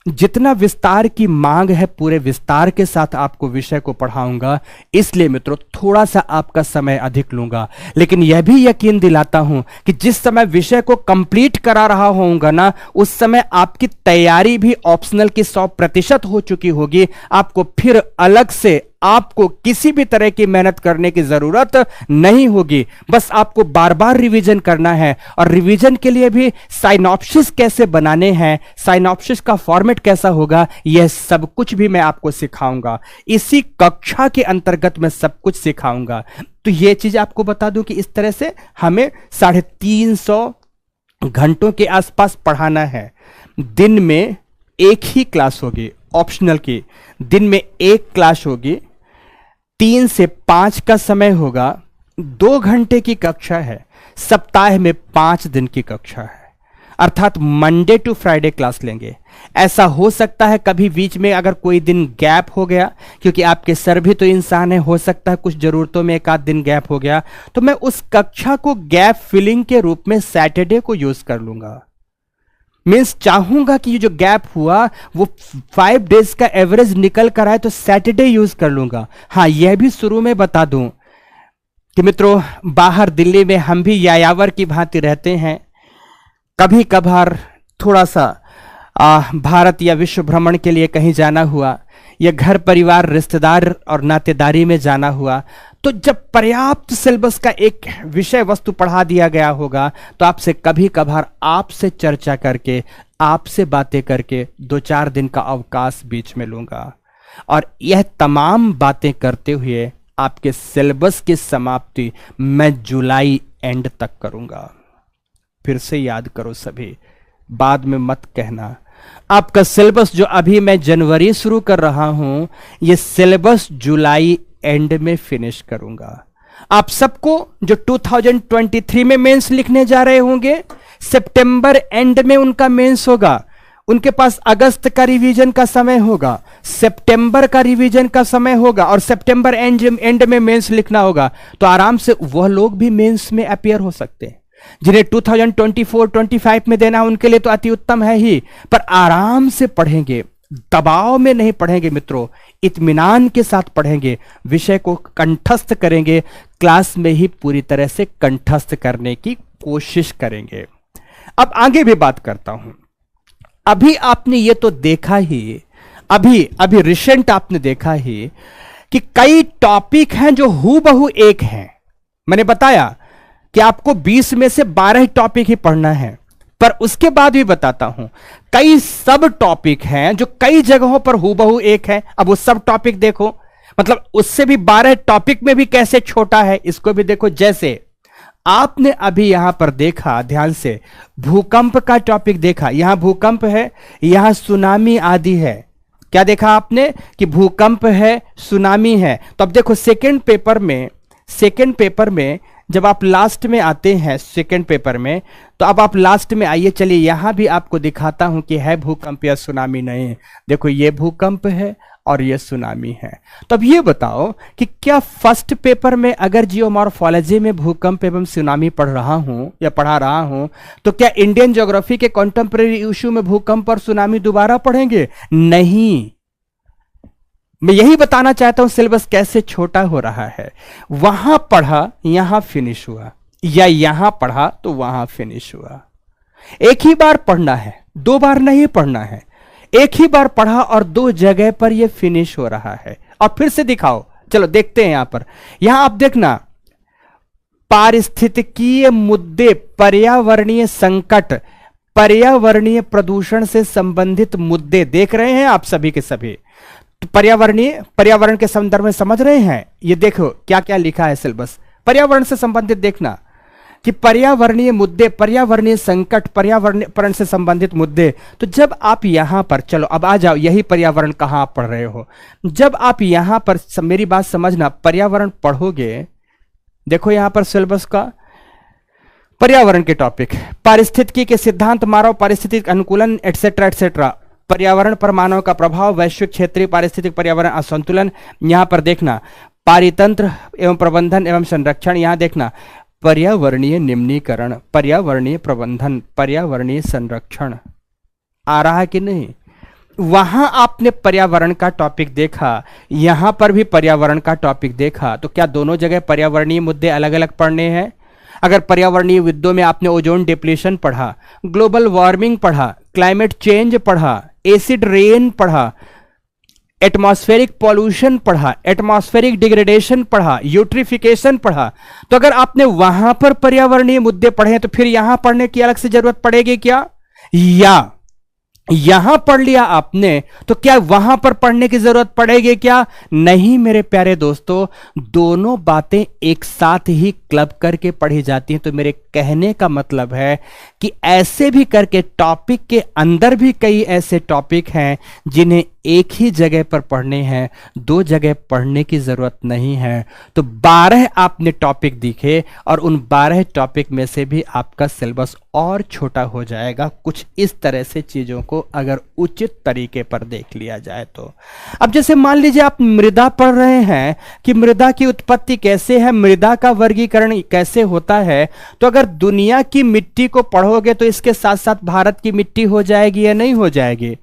जितना विस्तार की मांग है पूरे विस्तार के साथ आपको विषय को पढ़ाऊंगा, इसलिए मित्रों थोड़ा सा आपका समय अधिक लूंगा, लेकिन यह भी यकीन दिलाता हूं कि जिस समय विषय को कंप्लीट करा रहा होऊंगा ना, उस समय आपकी तैयारी भी ऑप्शनल की 100% हो चुकी होगी। आपको फिर अलग से आपको किसी भी तरह की मेहनत करने की जरूरत नहीं होगी। बस आपको बार बार रिवीजन करना है और रिवीजन के लिए भी साइनॉप्सिस कैसे बनाने हैं, साइनॉप्सिस का फॉर्मेट कैसा होगा, यह सब कुछ भी मैं आपको सिखाऊंगा। इसी कक्षा के अंतर्गत मैं सब कुछ सिखाऊंगा। तो यह चीज आपको बता दूं कि इस तरह से हमें 350 घंटों के आसपास पढ़ाना है। दिन में एक ही क्लास होगी ऑप्शनल की, दिन में एक क्लास होगी, 3 से 5 का समय होगा, 2 घंटे की कक्षा है, सप्ताह में 5 दिन की कक्षा है, अर्थात मंडे टू फ्राइडे क्लास लेंगे। ऐसा हो सकता है कभी बीच में अगर कोई दिन गैप हो गया, क्योंकि आपके सर भी तो इंसान है, हो सकता है कुछ जरूरतों में एक आध दिन गैप हो गया, तो मैं उस कक्षा को गैप फिलिंग के रूप में सैटरडे को यूज कर लूंगा। मीन्स चाहूंगा कि ये जो गैप हुआ वो 5 डेज का एवरेज निकल कर आए तो सैटरडे यूज कर लूंगा। हाँ, यह भी शुरू में बता दूं कि मित्रों बाहर दिल्ली में हम भी यायावर की भांति रहते हैं, कभी कभार थोड़ा सा भारत या विश्व भ्रमण के लिए कहीं जाना हुआ, या घर परिवार रिश्तेदार और नातेदारी में जाना हुआ, तो जब पर्याप्त सिलेबस का एक विषय वस्तु पढ़ा दिया गया होगा तो आपसे कभी कभार आपसे चर्चा करके, आपसे बातें करके 2-4 दिन का अवकाश बीच में लूंगा, और यह तमाम बातें करते हुए आपके सिलेबस की समाप्ति मैं जुलाई एंड तक करूंगा। फिर से याद करो सभी, बाद में मत कहना आपका सिलेबस जो अभी मैं जनवरी शुरू कर रहा हूं, यह सिलेबस जुलाई एंड में फिनिश करूंगा। आप सबको जो 2023 में मेंस लिखने जा रहे होंगे, सितंबर एंड में उनका मेंस होगा, उनके पास अगस्त का रिवीजन का समय होगा, सितंबर का रिवीजन का समय होगा, और सितंबर एंड में मेंस लिखना होगा। तो आराम से वह लोग भी मेंस में अपीयर हो सकते हैं। जिन्हें 2024-25 में देना उनके लिए तो अति उत्तम है ही, पर आराम से पढ़ेंगे, दबाव में नहीं पढ़ेंगे मित्रों, इत्मीनान के साथ पढ़ेंगे, विषय को कंठस्थ करेंगे, क्लास में ही पूरी तरह से कंठस्थ करने की कोशिश करेंगे। अब आगे भी बात करता हूं। अभी आपने ये तो देखा ही, अभी रिसेंट आपने देखा ही कि कई टॉपिक हैं जो हूबहू एक हैं। मैंने बताया कि आपको 20 में से 12 टॉपिक ही पढ़ना है, पर उसके बाद भी बताता हूं कई सब टॉपिक हैं जो कई जगहों पर हूबहू एक है। अब वो सब टॉपिक देखो, मतलब उससे भी 12 टॉपिक में भी कैसे छोटा है, इसको भी देखो। जैसे आपने अभी यहां पर देखा, ध्यान से, भूकंप का टॉपिक देखा, यहां भूकंप है, यहां सुनामी आदि है। क्या देखा आपने कि भूकंप है, सुनामी है। तो अब देखो सेकंड पेपर में जब आप लास्ट में आते हैं सेकंड पेपर में, तो अब आप लास्ट में आइए, चलिए यहां भी आपको दिखाता हूं कि है भूकंप या सुनामी नहीं। देखो ये भूकंप है और ये सुनामी है। तो अब ये बताओ कि क्या फर्स्ट पेपर में अगर जियोमॉर्फोलॉजी में भूकंप एवं सुनामी पढ़ रहा हूं या पढ़ा रहा हूं, तो क्या इंडियन ज्योग्राफी के कॉन्टेम्परेरी इशू में भूकंप और सुनामी दोबारा पढ़ेंगे? नहीं। मैं यही बताना चाहता हूं सिलेबस कैसे छोटा हो रहा है। वहां पढ़ा यहां फिनिश हुआ, या यहां पढ़ा तो वहां फिनिश हुआ। एक ही बार पढ़ना है, 2 बार नहीं पढ़ना है। एक ही बार पढ़ा और 2 जगह पर यह फिनिश हो रहा है। और फिर से दिखाओ, चलो देखते हैं। यहां पर, यहां आप देखना, पारिस्थितिकीय मुद्दे, पर्यावरणीय संकट, पर्यावरणीय प्रदूषण से संबंधित मुद्दे देख रहे हैं आप सभी के सभी। तो पर्यावरण के संदर्भ में समझ रहे हैं। ये देखो क्या क्या लिखा है सिलेबस, पर्यावरण से संबंधित देखना कि पर्यावरणीय मुद्दे, पर्यावरणीय संकट, पर्यावरण से संबंधित मुद्दे। तो जब आप यहां पर, चलो अब आ जाओ, यही पर्यावरण कहां आप पढ़ रहे हो। जब आप यहां पर, मेरी बात समझना, पर्यावरण पढ़ोगे, देखो यहां पर सिलेबस का पर्यावरण के टॉपिक, पारिस्थितिकी के सिद्धांत, मानव पारिस्थितिक अनुकूलन, एटसेट्रा एटसेट्रा, पर्यावरण पर मानव का प्रभाव, वैश्विक क्षेत्रीय पारिस्थितिक पर्यावरण असंतुलन। यहां पर देखना पारितंत्र एवं प्रबंधन एवं संरक्षण। यहां देखना पर्यावरणीय निम्नीकरण, पर्यावरणीय प्रबंधन, पर्यावरणीय संरक्षण। आ रहा है कि नहीं? वहां आपने पर्यावरण का टॉपिक देखा, यहां पर भी पर्यावरण का टॉपिक देखा। तो क्या दोनों जगह पर्यावरणीय मुद्दे अलग अलग पढ़ने हैं? अगर पर्यावरणीय मुद्दों में आपने ओजोन डिप्लीशन पढ़ा, ग्लोबल वार्मिंग पढ़ा, क्लाइमेट चेंज पढ़ा, एसिड रेन पढ़ा, एटमॉस्फेरिक पॉल्यूशन पढ़ा, एटमॉस्फेरिक डिग्रेडेशन पढ़ा, यूट्रिफिकेशन पढ़ा, तो अगर आपने वहां पर पर्यावरणीय मुद्दे पढ़े तो फिर यहां पढ़ने की अलग से जरूरत पड़ेगी क्या? या यहां पढ़ लिया आपने तो क्या वहां पर पढ़ने की जरूरत पड़ेगी क्या? नहीं मेरे प्यारे दोस्तों, दोनों बातें एक साथ ही क्लब करके पढ़ी जाती हैं। तो मेरे कहने का मतलब है कि ऐसे भी करके टॉपिक के अंदर भी कई ऐसे टॉपिक हैं जिन्हें एक ही जगह पर पढ़ने हैं, 2 जगह पढ़ने की जरूरत नहीं है। तो 12 आपने टॉपिक दिखे और उन 12 टॉपिक में से भी आपका सिलेबस और छोटा हो जाएगा, कुछ इस तरह से चीजों को अगर उचित तरीके पर देख लिया जाए तो। अब जैसे मान लीजिए आप मृदा पढ़ रहे हैं कि मृदा की उत्पत्ति कैसे है, मृदा का वर्गीकरण कैसे होता है, तो अगर दुनिया की मिट्टी को पढ़ोगे तो इसके साथ साथ भारत की मिट्टी हो जाएगी या नहीं हो जाएगी?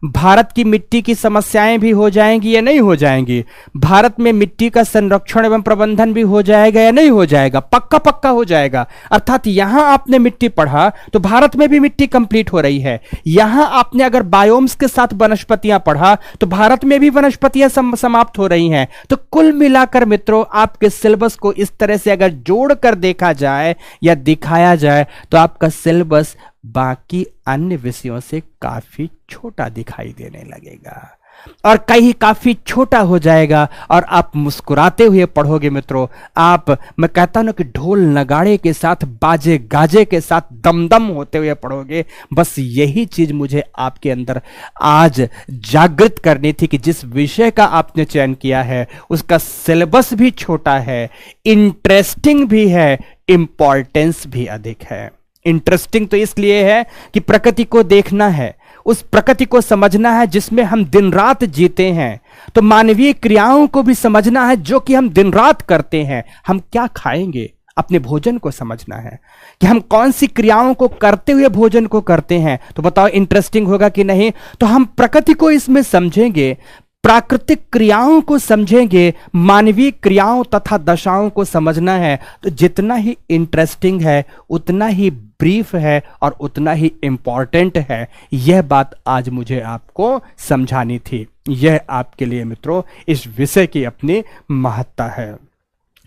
भारत की मिट्टी की समस्याएं भी हो जाएंगी या नहीं हो जाएंगी? भारत में मिट्टी का संरक्षण एवं प्रबंधन भी हो जाएगा या नहीं हो जाएगा? पक्का पक्का हो जाएगा। अर्थात यहां आपने मिट्टी पढ़ा तो भारत में भी मिट्टी कंप्लीट हो रही है। यहां आपने अगर बायोम्स के साथ वनस्पतियां पढ़ा तो भारत में भी वनस्पतियां समाप्त हो रही हैं। तो कुल मिलाकर मित्रों, आपके सिलेबस को इस तरह से अगर जोड़कर देखा जाए या दिखाया जाए तो आपका सिलेबस बाकी अन्य विषयों से काफी छोटा दिखाई देने लगेगा और कहीं काफी छोटा हो जाएगा और आप मुस्कुराते हुए पढ़ोगे मित्रों। आप, मैं कहता हूं ना कि ढोल नगाड़े के साथ, बाजे गाजे के साथ दमदम होते हुए पढ़ोगे। बस यही चीज मुझे आपके अंदर आज जागृत करनी थी कि जिस विषय का आपने चयन किया है उसका सिलेबस भी छोटा है, इंटरेस्टिंग भी है, इंपॉर्टेंस भी अधिक है। इंटरेस्टिंग तो इसलिए है कि प्रकृति को देखना है, उस प्रकृति को समझना है जिसमें हम दिन रात जीते हैं। तो मानवीय क्रियाओं को भी समझना है जो कि हम दिन रात करते हैं। हम क्या खाएंगे, अपने भोजन को समझना है कि हम कौन सी क्रियाओं को करते हुए भोजन को करते हैं। तो बताओ इंटरेस्टिंग होगा कि नहीं? तो हम प्रकृति को इसमें समझेंगे, प्राकृतिक क्रियाओं को समझेंगे, मानवीय क्रियाओं तथा दशाओं को समझना है। तो जितना ही इंटरेस्टिंग है उतना ही ब्रीफ है और उतना ही इंपॉर्टेंट है। यह बात आज मुझे आपको समझानी थी। यह आपके लिए मित्रों इस विषय की अपनी महत्ता है,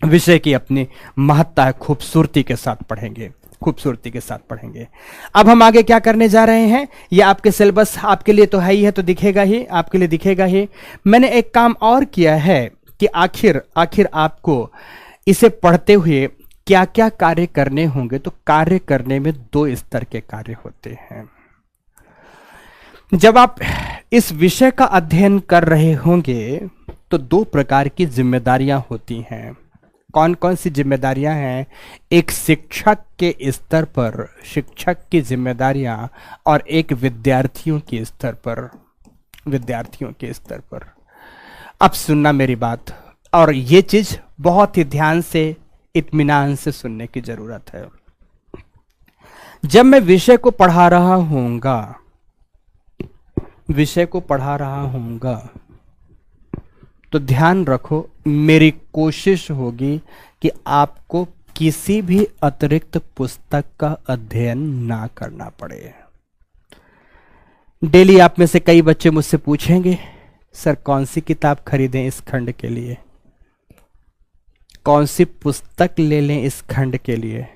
विषय की अपनी महत्ता है। खूबसूरती के साथ पढ़ेंगे, खूबसूरती के साथ पढ़ेंगे। अब हम आगे क्या करने जा रहे हैं, ये आपके सिलेबस आपके लिए तो है ही है, तो दिखेगा ही, आपके लिए दिखेगा ही। मैंने एक काम और किया है कि आखिर आपको इसे पढ़ते हुए क्या क्या कार्य करने होंगे। तो कार्य करने में दो स्तर के कार्य होते हैं। जब आप इस विषय का अध्ययन कर रहे होंगे तो दो प्रकार की जिम्मेदारियां होती हैं। कौन कौन सी जिम्मेदारियां हैं? एक शिक्षक के स्तर पर शिक्षक की जिम्मेदारियां और एक विद्यार्थियों के स्तर पर, विद्यार्थियों के स्तर पर। अब सुनना मेरी बात, और ये चीज बहुत ही ध्यान से, इत्मीनान से सुनने की जरूरत है। जब मैं विषय को पढ़ा रहा हूंगा, विषय को पढ़ा रहा हूंगा तो ध्यान रखो, मेरी कोशिश होगी कि आपको किसी भी अतिरिक्त पुस्तक का अध्ययन ना करना पड़े। डेली आप में से कई बच्चे मुझसे पूछेंगे, सर कौन सी किताब खरीदें इस खंड के लिए, कौन सी पुस्तक ले लें इस खंड के लिए।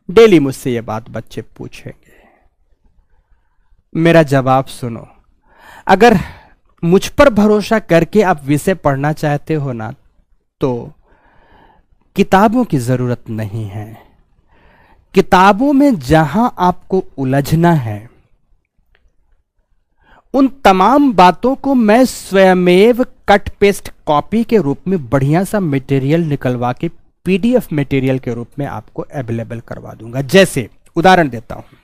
डेली मुझसे ये बात बच्चे पूछेंगे। मेरा जवाब सुनो, अगर मुझ पर भरोसा करके आप विषय पढ़ना चाहते हो ना, तो किताबों की जरूरत नहीं है। किताबों में जहां आपको उलझना है उन तमाम बातों को मैं स्वयमेव कट पेस्ट कॉपी के रूप में बढ़िया सा मटेरियल निकलवा के पीडीएफ मटेरियल के रूप में आपको अवेलेबल करवा दूंगा। जैसे उदाहरण देता हूं,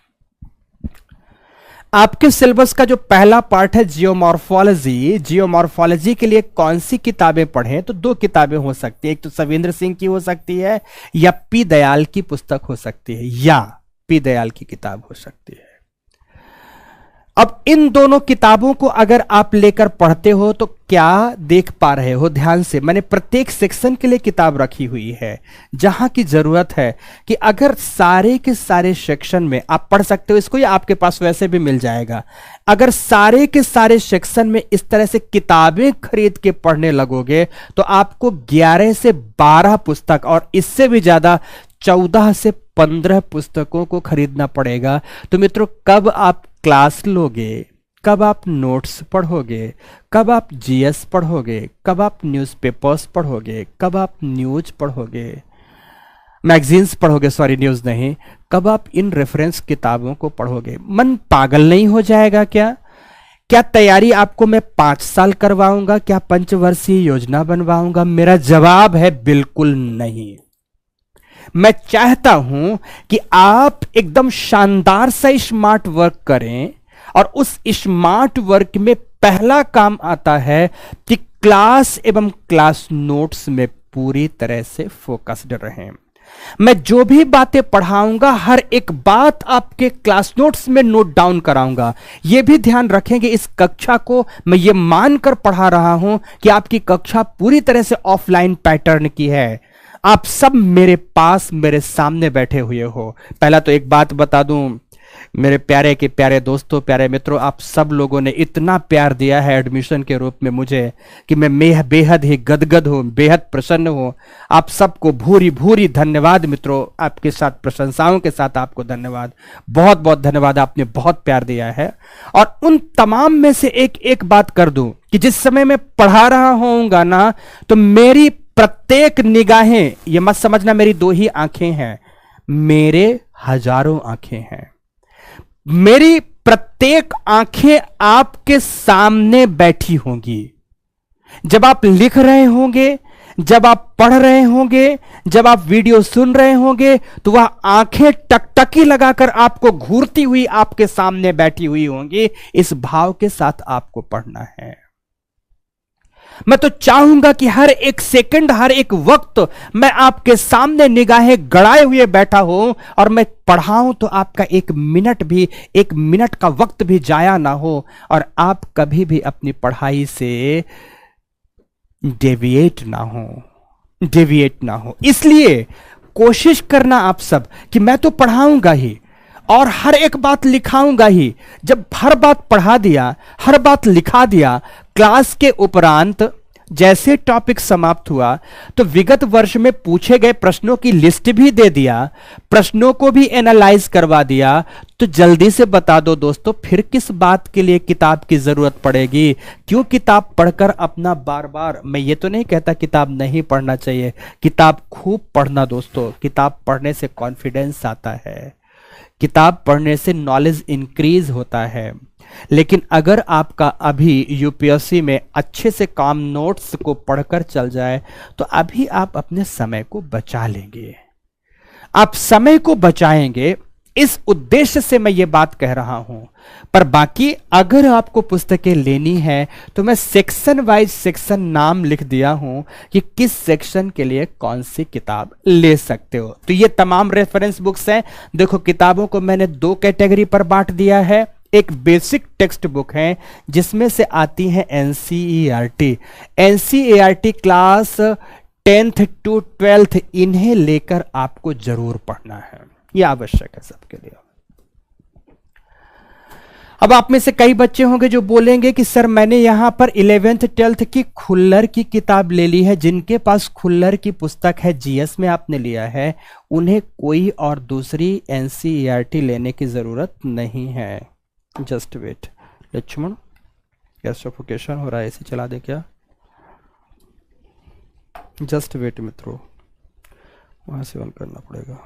आपके सिलेबस का जो पहला पार्ट है जियोमॉर्फोलॉजी, जियोमॉर्फोलॉजी के लिए कौन सी किताबें पढ़ें? तो दो किताबें हो सकती है, एक तो सविंद्र सिंह की हो सकती है या पी दयाल की पुस्तक हो सकती है, या पी दयाल की किताब हो सकती है। अब इन दोनों किताबों को अगर आप लेकर पढ़ते हो तो क्या देख पा रहे हो? ध्यान से, मैंने प्रत्येक सेक्शन के लिए किताब रखी हुई है। जहां की जरूरत है कि अगर सारे के सारे सेक्शन में आप पढ़ सकते हो इसको, या आपके पास वैसे भी मिल जाएगा। अगर सारे के सारे सेक्शन में इस तरह से किताबें खरीद के पढ़ने लगोगे तो आपको 11 से 12 पुस्तक और इससे भी ज्यादा 14 से 15 पुस्तकों को खरीदना पड़ेगा। तो मित्रों, कब आप क्लास लोगे, कब आप नोट्स पढ़ोगे, कब आप जीएस पढ़ोगे, कब आप न्यूज़पेपर्स पढ़ोगे, कब आप न्यूज पढ़ोगे, मैगजीन्स पढ़ोगे, सॉरी न्यूज नहीं, कब आप इन रेफरेंस किताबों को पढ़ोगे? मन पागल नहीं हो जाएगा क्या? क्या तैयारी आपको मैं 5 साल करवाऊंगा? क्या पंचवर्षीय योजना बनवाऊंगा? मेरा जवाब है बिल्कुल नहीं। मैं चाहता हूं कि आप एकदम शानदार सा स्मार्ट वर्क करें, और उस स्मार्ट वर्क में पहला काम आता है कि क्लास एवं क्लास नोट्स में पूरी तरह से फोकस्ड रहें। मैं जो भी बातें पढ़ाऊंगा हर एक बात आपके क्लास नोट्स में नोट डाउन कराऊंगा। यह भी ध्यान रखेंगे इस कक्षा को मैं ये मानकर पढ़ा रहा हूं कि आपकी कक्षा पूरी तरह से ऑफलाइन पैटर्न की है। आप सब मेरे पास मेरे सामने बैठे हुए हो। पहला तो एक बात बता दूं मेरे प्यारे के प्यारे दोस्तों, प्यारे मित्रों, आप सब लोगों ने इतना प्यार दिया है एडमिशन के रूप में मुझे कि मैं बेहद ही गदगद हूं, बेहद प्रसन्न हूं। आप सबको भूरी भूरी धन्यवाद मित्रों, आपके साथ प्रशंसाओं के साथ आपको धन्यवाद, बहुत बहुत धन्यवाद। आपने बहुत प्यार दिया है। और उन तमाम में से एक एक बात कर दूं कि जिस समय मैं पढ़ा रहा होऊंगा ना, तो मेरी प्रत्येक निगाहें, ये मत समझना मेरी दो ही आंखें हैं, मेरे हजारों आंखें हैं। मेरी प्रत्येक आंखें आपके सामने बैठी होंगी। जब आप लिख रहे होंगे, जब आप पढ़ रहे होंगे, जब आप वीडियो सुन रहे होंगे, तो वह आंखें टकटकी लगाकर आपको घूरती हुई आपके सामने बैठी हुई होंगी। इस भाव के साथ आपको पढ़ना है। मैं तो चाहूंगा कि हर एक सेकंड, हर एक वक्त मैं आपके सामने निगाहें गड़ाए हुए बैठा हूं और मैं पढ़ाऊं तो आपका एक मिनट का वक्त भी जाया ना हो और आप कभी भी अपनी पढ़ाई से डेविएट ना हो। इसलिए कोशिश करना आप सब कि मैं तो पढ़ाऊंगा ही और हर एक बात लिखाऊंगा ही। जब हर बात पढ़ा दिया, हर बात लिखा दिया, क्लास के उपरांत जैसे टॉपिक समाप्त हुआ तो विगत वर्ष में पूछे गए प्रश्नों की लिस्ट भी दे दिया, प्रश्नों को भी एनालाइज करवा दिया। तो जल्दी से बता दो दोस्तों, फिर किस बात के लिए किताब की जरूरत पड़ेगी? क्यों किताब पढ़कर अपना बार बार, मैं ये तो नहीं कहता किताब नहीं पढ़ना चाहिए, किताब खूब पढ़ना दोस्तों। किताब पढ़ने से कॉन्फिडेंस आता है, किताब पढ़ने से नॉलेज इंक्रीज होता है। लेकिन अगर आपका अभी यूपीएससी में अच्छे से काम नोट्स को पढ़कर चल जाए तो अभी आप अपने समय को बचा लेंगे, आप समय को बचाएंगे। इस उद्देश्य से मैं ये बात कह रहा हूं। पर बाकी अगर आपको पुस्तकें लेनी है तो मैं सेक्शन वाइज सेक्शन नाम लिख दिया हूं कि किस सेक्शन के लिए कौन सी किताब ले सकते हो। तो ये तमाम रेफरेंस बुक्स हैं। देखो, किताबों को मैंने दो कैटेगरी पर बांट दिया है। एक बेसिक टेक्स्ट बुक है जिसमें से आती है NCERT. NCERT class 10th to 12th, इन्हें लेकर आपको जरूर पढ़ना है, यह आवश्यक है सबके लिए। अब आप में से कई बच्चे होंगे जो बोलेंगे कि सर मैंने यहां पर 11th 12th की खुल्लर की किताब ले ली है। जिनके पास खुल्लर की पुस्तक है, जीएस में आपने लिया है, उन्हें कोई और दूसरी एनसीईआरटी लेने की जरूरत नहीं है। Just wait. लक्ष्मण, क्या सफोकेशन हो रहा है? ऐसे चला दे क्या? जस्ट वेट मित्रों, वहां से ऑन करना पड़ेगा।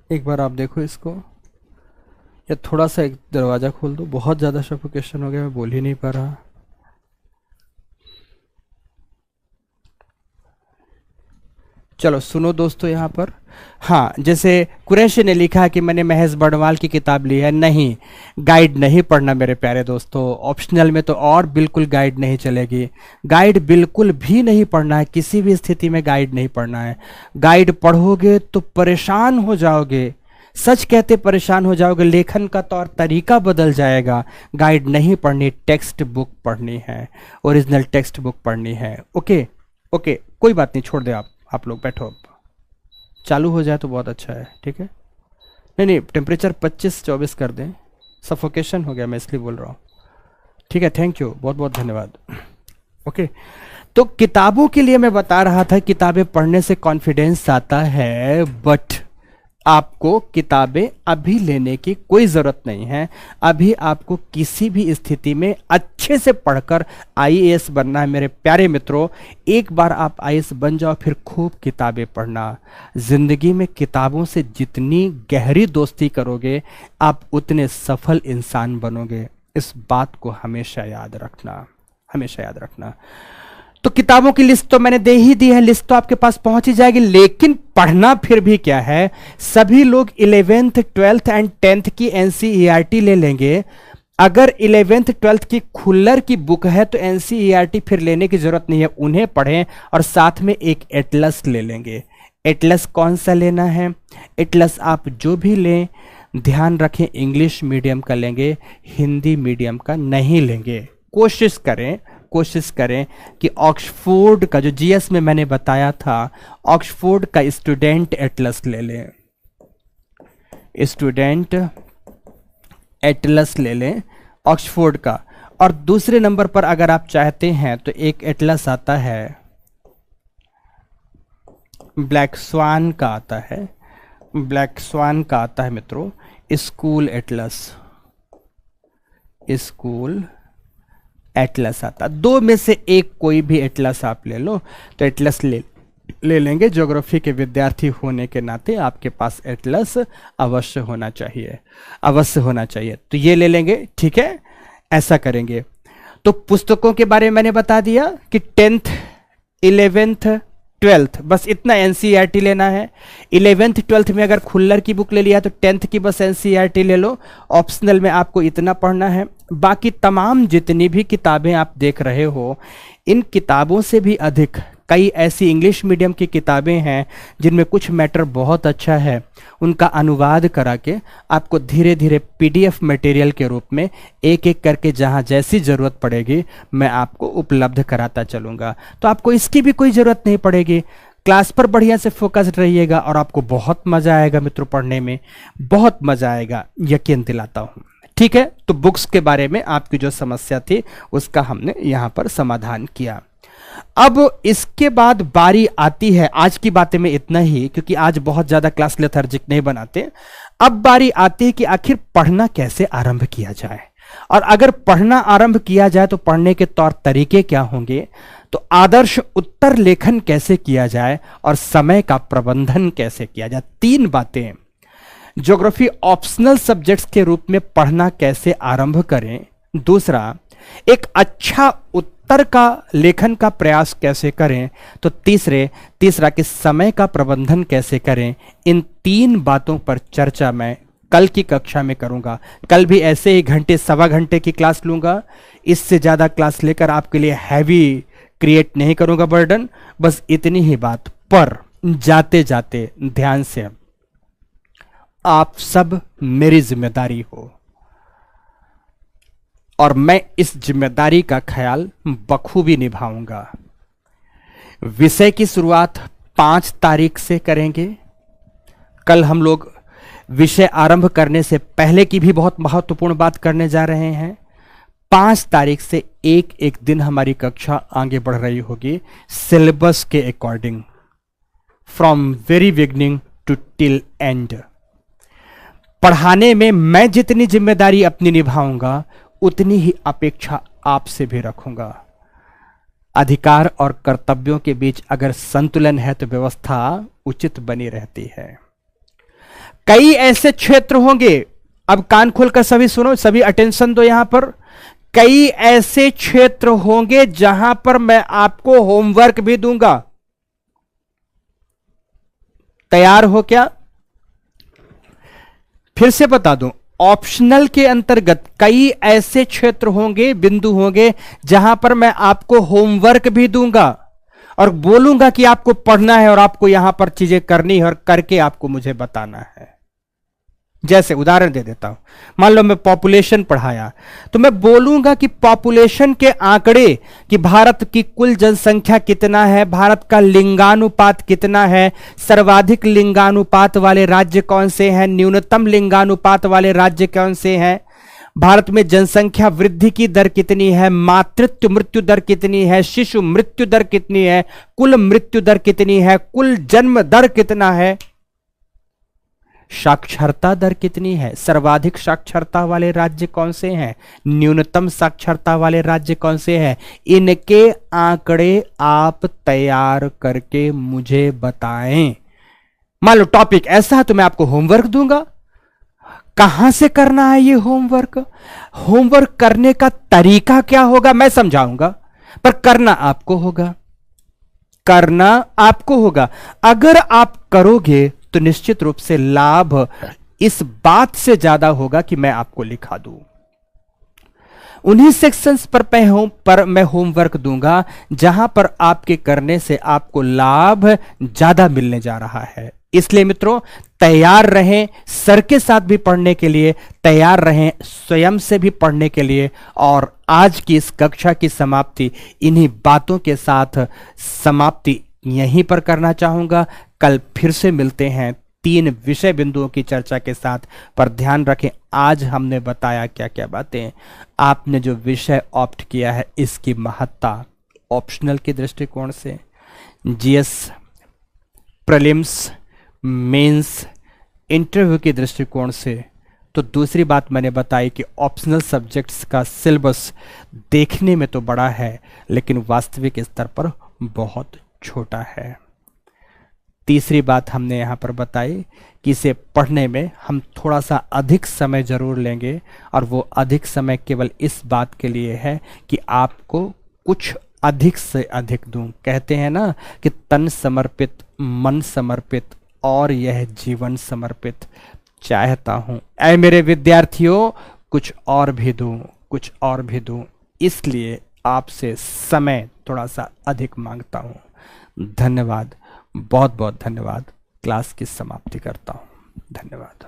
एक बार आप देखो इसको, या थोड़ा सा एक दरवाजा खोल दो। बहुत ज्यादा सफोकेशन हो गया, मैं बोल ही नहीं पा रहा। चलो सुनो दोस्तों, यहाँ पर हाँ, जैसे कुरैशी ने लिखा कि मैंने महेश बड़वाल की किताब ली है। नहीं, गाइड नहीं पढ़ना मेरे प्यारे दोस्तों। ऑप्शनल में तो और बिल्कुल गाइड नहीं चलेगी। गाइड बिल्कुल भी नहीं पढ़ना है, किसी भी स्थिति में गाइड नहीं पढ़ना है। गाइड पढ़ोगे तो परेशान हो जाओगे, सच कहते परेशान हो जाओगे। लेखन का तौर तरीका बदल जाएगा। गाइड नहीं पढ़नी, टेक्स्ट बुक पढ़नी है, ओरिजिनल टेक्स्ट बुक पढ़नी है। ओके ओके, कोई बात नहीं, छोड़ दे आप लोग बैठो। चालू हो जाए तो बहुत अच्छा है, ठीक है? नहीं, टेम्परेचर 25-24 कर दें। सफोकेशन हो गया, मैं इसलिए बोल रहा हूँ। ठीक है, थैंक यू, बहुत बहुत धन्यवाद। ओके, तो किताबों के लिए मैं बता रहा था, किताबें पढ़ने से कॉन्फिडेंस आता है, बट आपको किताबें अभी लेने की कोई ज़रूरत नहीं है। अभी आपको किसी भी स्थिति में अच्छे से पढ़कर आईएएस बनना है मेरे प्यारे मित्रों। एक बार आप आईएएस बन जाओ, फिर खूब किताबें पढ़ना। ज़िंदगी में किताबों से जितनी गहरी दोस्ती करोगे, आप उतने सफल इंसान बनोगे। इस बात को हमेशा याद रखना, हमेशा याद रखना। तो किताबों की लिस्ट तो मैंने दे ही दी है, लिस्ट तो आपके पास पहुंच ही जाएगी, लेकिन पढ़ना फिर भी क्या है, सभी लोग 11th 12th एंड 10th की एनसीईआरटी ले लेंगे। अगर 11th 12th की खुल्लर की बुक है तो एनसीईआरटी फिर लेने की जरूरत नहीं है, उन्हें पढ़ें और साथ में एक एटलस ले लेंगे। एटलस कौन सा लेना है? एटलस आप जो भी लें ध्यान रखें इंग्लिश मीडियम का लेंगे, हिंदी मीडियम का नहीं लेंगे। कोशिश करें कि ऑक्सफोर्ड का, जो जीएस में मैंने बताया था, ऑक्सफोर्ड का स्टूडेंट एटलस ले लें, स्टूडेंट एटलस ले लें ऑक्सफोर्ड का। और दूसरे नंबर पर अगर आप चाहते हैं तो एक एटलस आता है, ब्लैक स्वान का आता है, ब्लैक स्वान का आता है मित्रों, स्कूल एटलस, स्कूल एटलस आता। दो में से एक कोई भी एटलस आप ले लो, तो एटलस ले लेंगे। ज्योग्राफी के विद्यार्थी होने के नाते आपके पास एटलस अवश्य होना चाहिए, अवश्य होना चाहिए, तो ये ले लेंगे। ठीक है, ऐसा करेंगे। तो पुस्तकों के बारे में मैंने बता दिया कि 10th 11th 12th बस इतना एनसीईआरटी लेना है। 11th 12th में अगर खुल्लर की बुक ले लिया तो 10th की बस एनसीईआरटी ले लो। ऑप्शनल में आपको इतना पढ़ना है। बाकी तमाम जितनी भी किताबें आप देख रहे हो, इन किताबों से भी अधिक कई ऐसी इंग्लिश मीडियम की किताबें हैं जिनमें कुछ मैटर बहुत अच्छा है, उनका अनुवाद करा के आपको धीरे धीरे पीडीएफ मटेरियल के रूप में एक एक करके जहां जैसी ज़रूरत पड़ेगी मैं आपको उपलब्ध कराता चलूँगा। तो आपको इसकी भी कोई ज़रूरत नहीं पड़ेगी। क्लास पर बढ़िया से फोकस्ड रहिएगा और आपको बहुत मज़ा आएगा मित्रों, पढ़ने में बहुत मज़ा आएगा, यकीन दिलाता हूँ। ठीक है, तो बुक्स के बारे में आपकी जो समस्या थी उसका हमने यहाँ पर समाधान किया। अब इसके बाद बारी आती है, आज की बातें में इतना ही क्योंकि आज बहुत ज्यादा क्लास लेथार्जिक नहीं बनाते। अब बारी आती है कि आखिर पढ़ना कैसे आरंभ किया जाए, और अगर पढ़ना आरंभ किया जाए तो पढ़ने के तौर तरीके क्या होंगे, तो आदर्श उत्तर लेखन कैसे किया जाए और समय का प्रबंधन कैसे किया जाए। 3 बातें। ज्योग्राफी ऑप्शनल सब्जेक्ट्स के रूप में पढ़ना कैसे आरंभ करें, दूसरा एक अच्छा उत्तर का लेखन का प्रयास कैसे करें, तो तीसरा कि समय का प्रबंधन कैसे करें। इन 3 बातों पर चर्चा मैं कल की कक्षा में करूंगा। कल भी ऐसे ही घंटे सवा घंटे की क्लास लूंगा, इससे ज्यादा क्लास लेकर आपके लिए हैवी क्रिएट नहीं करूंगा बर्डन। बस इतनी ही बात पर जाते जाते ध्यान से, आप सब मेरी जिम्मेदारी हो और मैं इस जिम्मेदारी का ख्याल बखूबी निभाऊंगा। विषय की शुरुआत 5 तारीख से करेंगे। कल हम लोग विषय आरंभ करने से पहले की भी बहुत महत्वपूर्ण बात करने जा रहे हैं। 5 तारीख से एक एक दिन हमारी कक्षा आगे बढ़ रही होगी सिलेबस के according, from very beginning to till end. पढ़ाने में मैं जितनी जिम्मेदारी अपनी निभाऊंगा उतनी ही अपेक्षा आपसे भी रखूंगा। अधिकार और कर्तव्यों के बीच अगर संतुलन है तो व्यवस्था उचित बनी रहती है। कई ऐसे क्षेत्र होंगे, अब कान खोलकर सभी सुनो, सभी अटेंशन दो यहां पर। कई ऐसे क्षेत्र होंगे जहां पर मैं आपको होमवर्क भी दूंगा। तैयार हो क्या? फिर से बता दूं, ऑप्शनल के अंतर्गत कई ऐसे क्षेत्र होंगे, बिंदु होंगे जहां पर मैं आपको होमवर्क भी दूंगा और बोलूंगा कि आपको पढ़ना है और आपको यहां पर चीजें करनी है और करके आपको मुझे बताना है। जैसे उदाहरण दे देता हूं, मान लो मैं पॉपुलेशन पढ़ाया तो मैं बोलूंगा कि पॉपुलेशन के आंकड़े, कि भारत की कुल जनसंख्या कितना है, भारत का लिंगानुपात कितना है, सर्वाधिक लिंगानुपात वाले राज्य कौन से हैं, न्यूनतम लिंगानुपात वाले राज्य कौन से हैं, भारत में जनसंख्या वृद्धि की दर कितनी है, मातृत्व मृत्यु दर कितनी है, शिशु मृत्यु दर कितनी है, कुल मृत्यु दर कितनी है, कुल जन्म दर कितना है, साक्षरता दर कितनी है, सर्वाधिक साक्षरता वाले राज्य कौन से हैं, न्यूनतम साक्षरता वाले राज्य कौन से हैं। इनके आंकड़े आप तैयार करके मुझे बताएं। मान लो टॉपिक ऐसा है तो मैं आपको होमवर्क दूंगा। कहां से करना है ये होमवर्क, होमवर्क करने का तरीका क्या होगा मैं समझाऊंगा। पर करना आपको होगा, करना आपको होगा। अगर आप करोगे तो निश्चित रूप से लाभ इस बात से ज्यादा होगा कि मैं आपको लिखा दूं। उन्हीं सेक्शंस पर मैं होमवर्क दूंगा जहां पर आपके करने से आपको लाभ ज्यादा मिलने जा रहा है। इसलिए मित्रों, तैयार रहें, सर के साथ भी पढ़ने के लिए, तैयार रहें स्वयं से भी पढ़ने के लिए। और आज की इस कक्षा की समाप्ति इन्हीं बातों के साथ समाप्ति यहीं पर करना चाहूंगा। कल फिर से मिलते हैं 3 विषय बिंदुओं की चर्चा के साथ। पर ध्यान रखें, आज हमने बताया क्या क्या बातें। आपने जो विषय ऑप्ट किया है इसकी महत्ता ऑप्शनल के दृष्टिकोण से, जीएस, प्रीलिम्स, मेंस, इंटरव्यू के दृष्टिकोण से। तो दूसरी बात मैंने बताई कि ऑप्शनल सब्जेक्ट्स का सिलेबस देखने में तो बड़ा है लेकिन वास्तविक स्तर पर बहुत छोटा है। तीसरी बात हमने यहाँ पर बताई कि इसे पढ़ने में हम थोड़ा सा अधिक समय जरूर लेंगे, और वो अधिक समय केवल इस बात के लिए है कि आपको कुछ अधिक से अधिक दूं। कहते हैं ना कि तन समर्पित, मन समर्पित और यह जीवन समर्पित चाहता हूं। ऐ मेरे विद्यार्थियों, कुछ और भी दूं, कुछ और भी दूं। इसलिए आपसे समय थोड़ा सा अधिक मांगता हूं। धन्यवाद, बहुत बहुत धन्यवाद। क्लास की समाप्ति करता हूं। धन्यवाद।